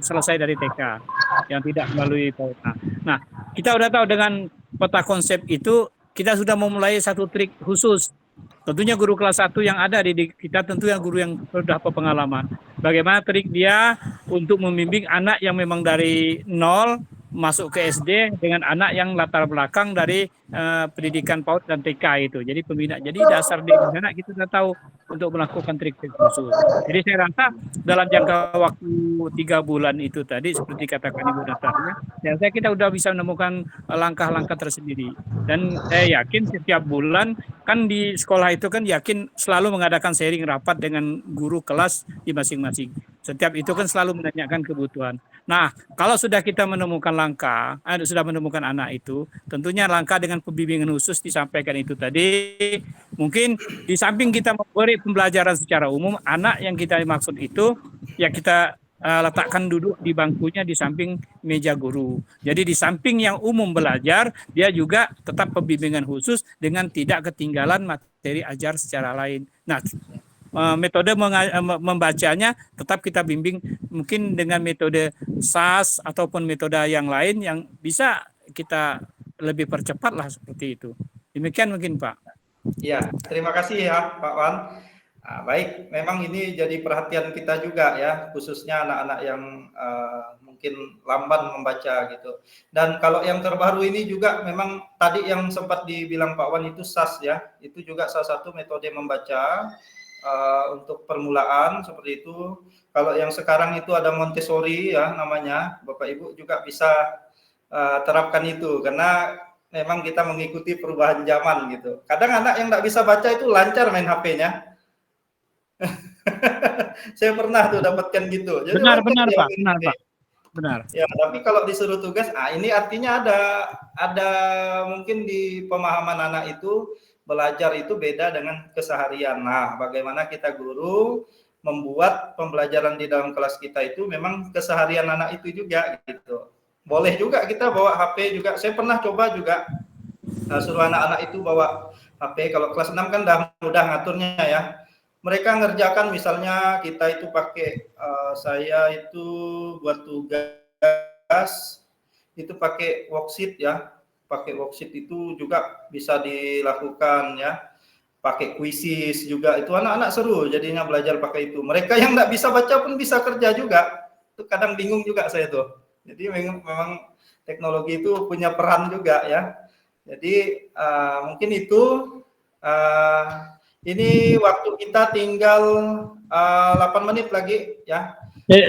selesai dari TK, yang tidak melalui PAUD. Nah, kita udah tahu dengan peta konsep itu, kita sudah memulai satu trik khusus. Tentunya guru kelas 1 yang ada di kita tentunya guru yang sudah berpengalaman. Bagaimana trik dia untuk membimbing anak yang memang dari nol masuk ke SD dengan anak yang latar belakang dari pendidikan PAUD dan TK itu. Jadi pembina, jadi dasar di anak kita sudah tahu untuk melakukan trik-trik khusus. Jadi saya rasa dalam jangka waktu 3 bulan itu tadi seperti katakan Ibu Natasha, ya saya kita sudah bisa menemukan langkah-langkah tersendiri. Dan saya yakin setiap bulan kan di sekolah itu kan yakin selalu mengadakan sharing rapat dengan guru kelas di masing-masing. Setiap itu kan selalu menanyakan kebutuhan. Nah, kalau sudah kita menemukan langkah, sudah menemukan anak itu, tentunya langkah dengan pembimbingan khusus disampaikan itu tadi, mungkin di samping kita memberi pembelajaran secara umum, anak yang kita maksud itu, ya kita letakkan duduk di bangkunya di samping meja guru. Jadi di samping yang umum belajar, dia juga tetap pembimbingan khusus dengan tidak ketinggalan materi ajar secara lain. Nah, metode membacanya tetap kita bimbing mungkin dengan metode SAS ataupun metode yang lain yang bisa kita lebih percepat lah seperti itu. Demikian mungkin Pak.
Ya, terima kasih ya Pak Wan. Nah, baik, memang ini jadi perhatian kita juga ya, khususnya anak-anak yang mungkin lamban membaca gitu. Dan kalau yang terbaru ini juga memang tadi yang sempat dibilang Pak Wan itu SAS ya, itu juga salah satu metode membaca untuk permulaan seperti itu. Kalau yang sekarang itu ada Montessori ya namanya, Bapak Ibu juga bisa terapkan itu karena memang kita mengikuti perubahan zaman gitu. Kadang anak yang nggak bisa baca itu lancar main HP-nya. Saya pernah tuh dapatkan gitu. Jadi
benar Pak, benar Pak. Benar.
Ya, tapi kalau disuruh tugas, ini artinya ada mungkin di pemahaman anak itu belajar itu beda dengan keseharian. Nah, bagaimana kita guru membuat pembelajaran di dalam kelas kita itu memang keseharian anak itu juga gitu. Boleh juga kita bawa HP juga. Saya pernah coba juga suruh anak-anak itu bawa HP. Kalau kelas 6 kan udah mudah ngaturnya ya. Mereka ngerjakan misalnya kita itu pakai saya itu buat tugas itu pakai worksheet ya. Pakai worksheet itu juga bisa dilakukan ya. Pakai quizzes juga, itu anak-anak seru jadinya belajar pakai itu. Mereka yang nggak bisa baca pun bisa kerja juga. Itu kadang bingung juga saya tuh. Jadi memang teknologi itu punya peran juga ya. Jadi mungkin itu ini waktu kita tinggal 8 menit lagi ya.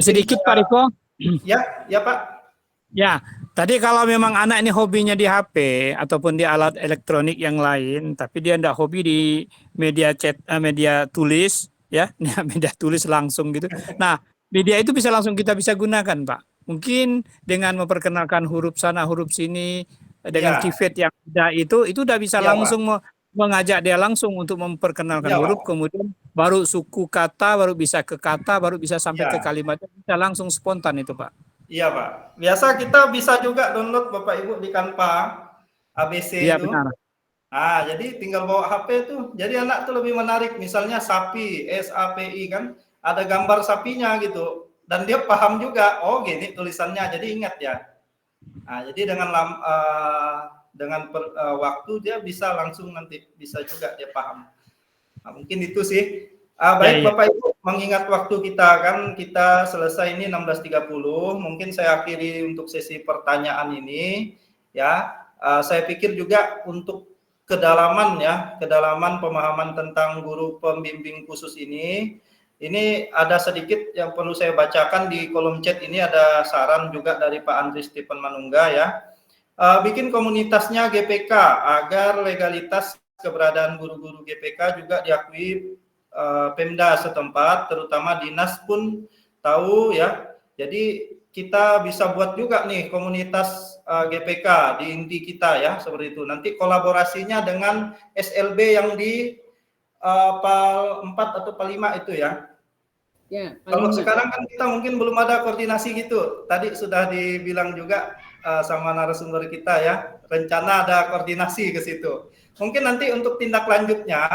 Sedikit Pak Riko.
Ya Pak.
Ya, tadi kalau memang anak ini hobinya di HP ataupun di alat elektronik yang lain, tapi dia tidak hobi di media chat, media tulis, ya, media tulis langsung gitu. Nah, media itu bisa langsung kita bisa gunakan, Pak. Mungkin dengan memperkenalkan huruf sana, huruf sini, dengan keypad yang ada itu udah bisa langsung mengajak dia langsung untuk memperkenalkan huruf, kemudian baru suku kata, baru bisa ke kata, baru bisa sampai ke kalimatnya, bisa langsung spontan itu, Pak.
Iya Pak, biasa kita bisa juga download Bapak Ibu di Canva ABC itu. Benar. Nah, jadi tinggal bawa HP tuh, jadi anak tuh lebih menarik. Misalnya sapi, SAPI kan, ada gambar sapinya gitu, dan dia paham juga. Oh gini tulisannya, jadi ingat ya. Nah, jadi dengan waktu dia bisa langsung nanti bisa juga dia paham. Nah, mungkin itu sih. Baik Bapak Ibu, mengingat waktu kita kan kita selesai ini 16.30, mungkin saya akhiri untuk sesi pertanyaan ini ya. Saya pikir juga untuk kedalaman pemahaman tentang guru pembimbing khusus ini Ini ada sedikit yang perlu saya bacakan di kolom chat ini, ada saran juga dari Pak Andri Stephen Manungga ya. Bikin komunitasnya GPK agar legalitas keberadaan guru-guru GPK juga diakui Pemda setempat, terutama dinas pun tahu ya. Jadi kita bisa buat juga nih komunitas GPK di inti kita ya, seperti itu. Nanti kolaborasinya dengan SLB yang di PAL 4 atau PAL 5 itu ya.
Ya,
Kalau
paling
sekarang kan kita mungkin belum ada koordinasi gitu. Tadi sudah dibilang juga sama narasumber kita ya, rencana ada koordinasi ke situ. Mungkin nanti untuk tindak lanjutnya,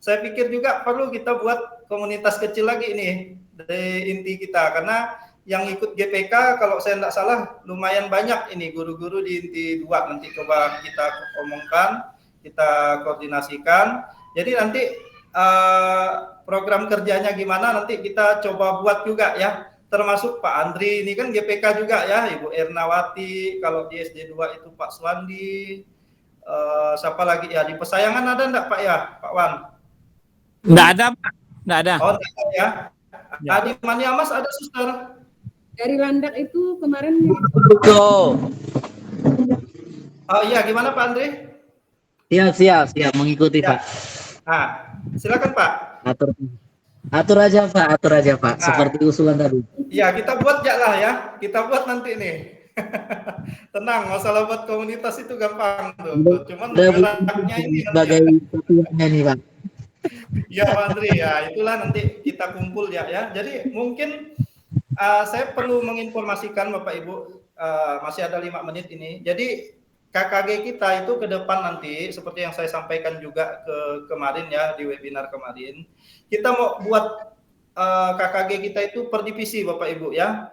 saya pikir juga perlu kita buat komunitas kecil lagi nih dari inti kita, karena yang ikut GPK kalau saya tidak salah lumayan banyak ini guru-guru di inti 2. Nanti coba kita omongkan, kita koordinasikan. Jadi nanti program kerjanya gimana nanti kita coba buat juga ya, termasuk Pak Andri ini kan GPK juga ya, Ibu Ernawati, kalau di SD 2 itu Pak Suwandi, siapa lagi ya, di Pesayangan ada enggak Pak ya, Pak Wan?
Enggak ada, Pak. Enggak ada.
Oh, enggak ada ya.
Ya.
Di Maniamas ada suster.
dari Landak itu kemarin
Oh iya, gimana Pak Andri?
Siap mengikuti
Ya.
Pak.
Nah, silakan Pak.
Atur aja Pak,
Nah.
seperti usulan tadi.
Ya, kita buat ya lah ya. Kita buat nanti nih. Tenang, masalah buat komunitas itu gampang tuh. Cuman geraknya ini
sebagai ketuanya nih Pak.
ya Pak Andri ya, itulah nanti kita kumpul ya. Jadi mungkin saya perlu menginformasikan Bapak Ibu, masih ada 5 menit ini. Jadi KKG kita itu ke depan nanti seperti yang saya sampaikan juga kemarin ya di webinar kemarin, kita mau buat KKG kita itu per divisi Bapak Ibu ya.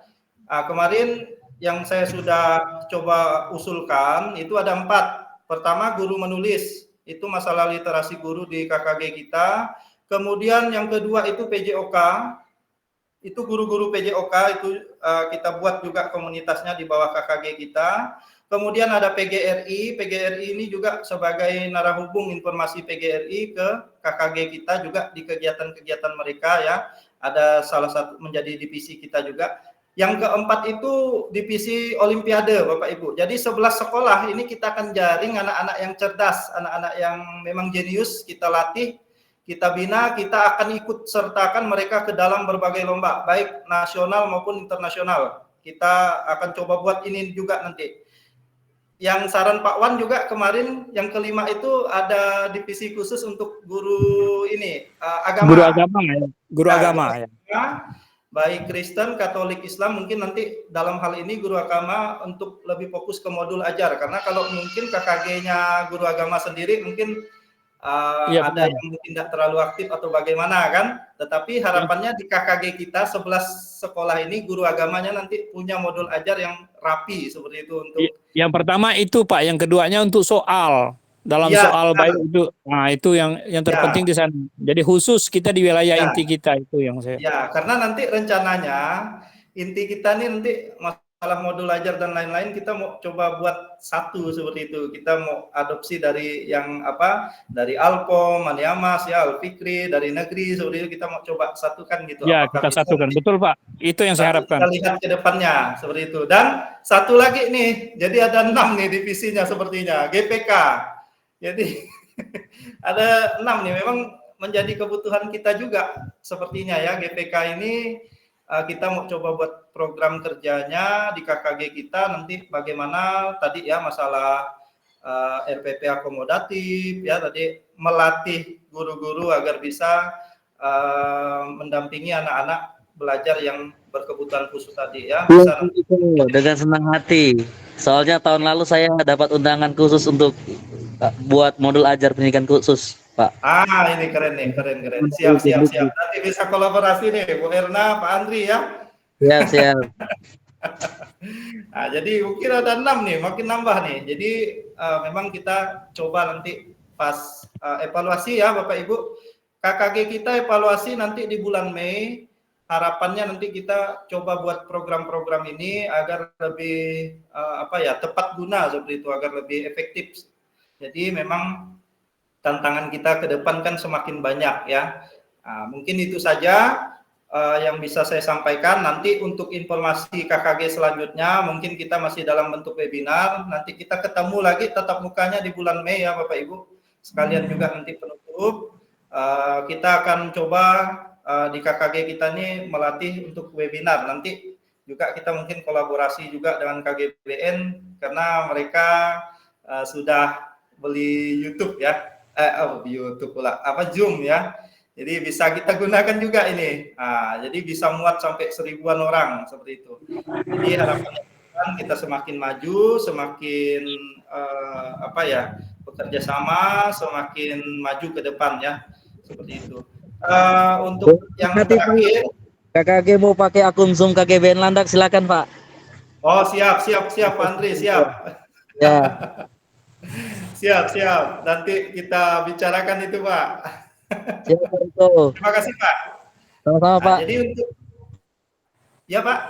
Kemarin yang saya sudah coba usulkan itu ada 4. Pertama, guru menulis, itu masalah literasi guru di KKG kita. Kemudian yang kedua itu PJOK, itu guru-guru PJOK itu kita buat juga komunitasnya di bawah KKG kita. Kemudian ada PGRI, PGRI ini juga sebagai narahubung informasi PGRI ke KKG kita juga di kegiatan-kegiatan mereka ya. Ada salah satu menjadi divisi kita juga. Yang keempat itu divisi Olimpiade Bapak Ibu. Jadi 11 sekolah ini kita akan jaring anak-anak yang cerdas, anak-anak yang memang jenius, kita latih, kita bina, kita akan ikut sertakan mereka ke dalam berbagai lomba, baik nasional maupun internasional. Kita akan coba buat ini juga nanti. Yang saran Pak Wan juga kemarin yang kelima itu ada divisi khusus untuk guru ini agama.
Guru agama ya. Guru agama ya.
Baik Kristen, Katolik, Islam, mungkin nanti dalam hal ini guru agama untuk lebih fokus ke modul ajar, karena kalau mungkin KKG-nya guru agama sendiri mungkin
Iya,
ada
benar.
yang mungkin tidak terlalu aktif atau bagaimana kan, tetapi harapannya di KKG kita 11 sekolah ini guru agamanya nanti punya modul ajar yang rapi seperti itu untuk
Yang pertama itu Pak, yang keduanya untuk soal. Dalam
Ya,
soal
benar.
baik itu, nah itu yang terpenting di sana. Jadi khusus kita di wilayah
Ya.
inti kita itu yang saya.
Ya, karena nanti rencananya inti kita nih nanti masalah modul ajar dan lain-lain kita mau coba buat satu seperti itu. Kita mau adopsi dari yang dari Alpom, Maniamas ya, Alfikri, dari negeri seperti itu kita mau coba satukan gitu.
Ya,
Apakah
kita
bisa
satukan.
nanti
Betul Pak. Itu yang saya harapkan.
kita lihat ke depannya seperti itu. Dan satu lagi nih, jadi ada 6 nih divisinya sepertinya, GPK. Jadi ada 6 nih, memang menjadi kebutuhan kita juga sepertinya ya, GPK ini kita mau coba buat program kerjanya di KKG kita nanti bagaimana tadi ya masalah RPP akomodatif ya, tadi melatih guru-guru agar bisa mendampingi anak-anak belajar yang berkebutuhan khusus tadi ya. Bisa
Dengan senang hati. Soalnya tahun lalu saya dapat undangan khusus untuk buat modul ajar pendidikan khusus, Pak.
ini keren nih, keren. Siap. Nanti bisa kolaborasi nih, Bu Erna, Pak Andri ya.
Siap.
Nah, jadi mungkin ada 6 nih, makin nambah nih. Jadi memang kita coba nanti pas evaluasi ya Bapak Ibu. KKG kita evaluasi nanti di bulan Mei. Harapannya nanti kita coba buat program-program ini agar lebih tepat guna seperti itu, agar lebih efektif. Jadi memang tantangan kita ke depan kan semakin banyak ya. Mungkin itu saja. yang bisa saya sampaikan. Nanti untuk informasi KKG selanjutnya mungkin kita masih dalam bentuk webinar. Nanti kita ketemu lagi tatap mukanya di bulan Mei ya Bapak Ibu. Sekalian juga nanti penutup. Kita akan coba di KKG kita ini melatih untuk webinar. Nanti juga kita mungkin kolaborasi juga dengan KGBN karena mereka sudah beli YouTube ya. YouTube pula, Zoom ya. Jadi bisa kita gunakan juga ini. Jadi bisa muat sampai 1000-an orang seperti itu. Jadi harapannya kita semakin maju, semakin bekerja sama, semakin maju ke depan ya. Seperti itu. Untuk yang terakhir,
KKG mau pakai akun Zoom KGBN Landak, silakan Pak.
Oh siap Pak Andri, siap.
Ya.
Siap. Nanti kita bicarakan itu Pak. Terima kasih Pak.
Sama-sama Pak.
Jadi untuk ya Pak.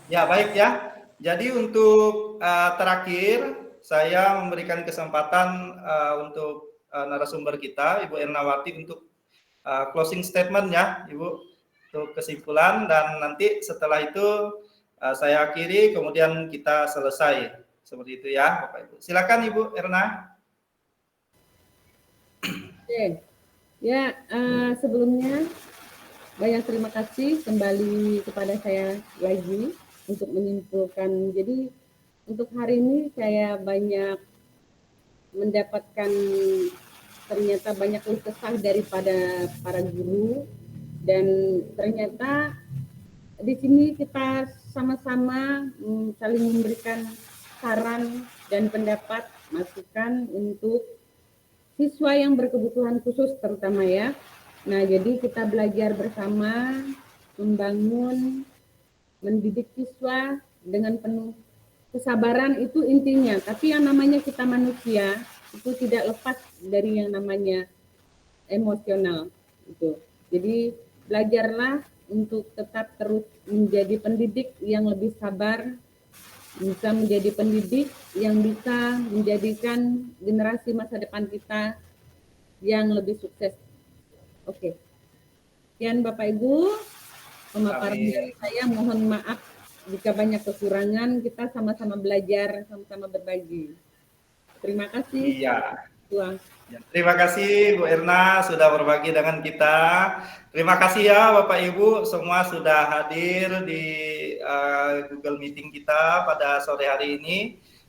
Ya baik ya. Jadi untuk terakhir saya memberikan kesempatan untuk narasumber kita Ibu Ernawati untuk closing statement ya Ibu, untuk kesimpulan, dan nanti setelah itu saya akhiri kemudian kita selesai seperti itu ya Bapak Ibu. Silakan Ibu Erna.
Oke. Ya, sebelumnya banyak terima kasih kembali kepada saya lagi untuk menyimpulkan. Jadi untuk hari ini saya banyak mendapatkan ternyata banyak kesah daripada para guru, dan ternyata di sini kita sama-sama saling memberikan saran dan pendapat, masukan untuk siswa yang berkebutuhan khusus terutama ya. Nah, jadi kita belajar bersama, membangun, mendidik siswa dengan penuh kesabaran, itu intinya. Tapi yang namanya kita manusia itu tidak lepas dari yang namanya emosional itu. Jadi belajarlah untuk tetap terus menjadi pendidik yang lebih sabar, bisa menjadi pendidik yang bisa menjadikan generasi masa depan kita yang lebih sukses. Oke. Sekian Bapak Ibu, pemaparan dari saya. Mohon maaf jika banyak kekurangan. Kita sama-sama belajar, sama-sama berbagi. Terima kasih.
Iya.
Tuhan.
Terima kasih Bu Erna sudah berbagi dengan kita. Terima kasih ya Bapak Ibu semua sudah hadir di Google Meeting kita pada sore hari ini.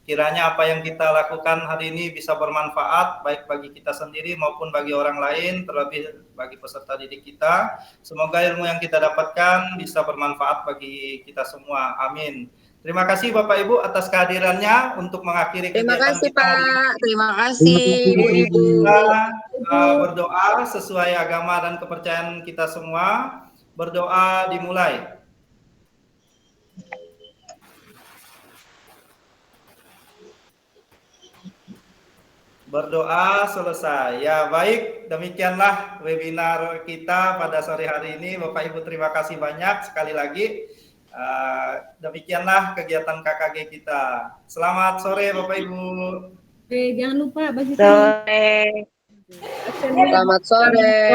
Kiranya apa yang kita lakukan hari ini bisa bermanfaat baik bagi kita sendiri maupun bagi orang lain, terlebih bagi peserta didik kita. Semoga ilmu yang kita dapatkan bisa bermanfaat bagi kita semua. Amin. Terima kasih Bapak Ibu atas kehadirannya untuk mengakhiri
Terima
kegiatan
kasih
kita.
Pak, terima kasih Ibu-Ibu.
Kita berdoa sesuai agama dan kepercayaan kita semua. Berdoa dimulai. Berdoa selesai. Ya baik, demikianlah webinar kita pada sore hari ini. Bapak Ibu terima kasih banyak sekali lagi. Demikianlah kegiatan KKG kita. Selamat sore Bapak Ibu.
Oke, jangan lupa bagi
Sore. Selamat sore.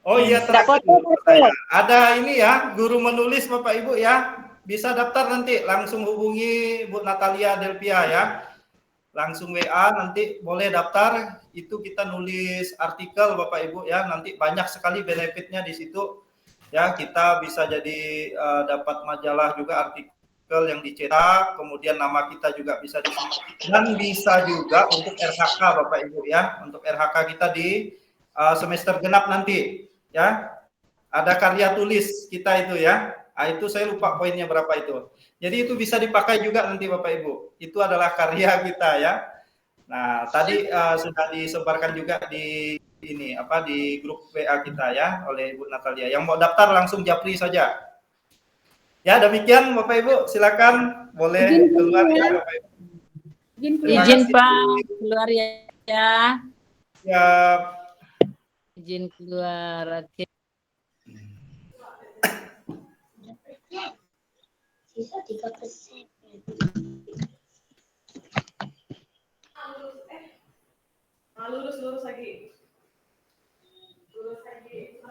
Oh iya, terakhir saya. Ada ini ya, guru menulis Bapak Ibu ya. Bisa daftar nanti, langsung hubungi Bu Natalia Delpia ya. Langsung WA, nanti boleh daftar. Itu kita nulis artikel Bapak Ibu ya. Nanti banyak sekali benefitnya di situ. Ya, kita bisa jadi dapat majalah juga, artikel yang dicetak, kemudian nama kita juga bisa disebut, dan bisa juga untuk RHK Bapak Ibu ya, untuk RHK kita di semester genap nanti ya, ada karya tulis kita itu ya. Itu saya lupa poinnya berapa itu. Jadi itu bisa dipakai juga nanti Bapak Ibu. Itu adalah karya kita ya. Nah, tadi sudah disebarkan juga di ini di grup WA kita ya oleh Ibu Natalia. Yang mau daftar langsung japri saja. Ya, demikian Bapak Ibu, silakan boleh keluar ya Bapak Ibu.
Izin Pak, keluar ya.
Siap.
Izin keluar. Oke.
Sisa 3%.
Lurus lagi. Lurus lagi.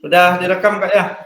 Udah direkam Kak ya?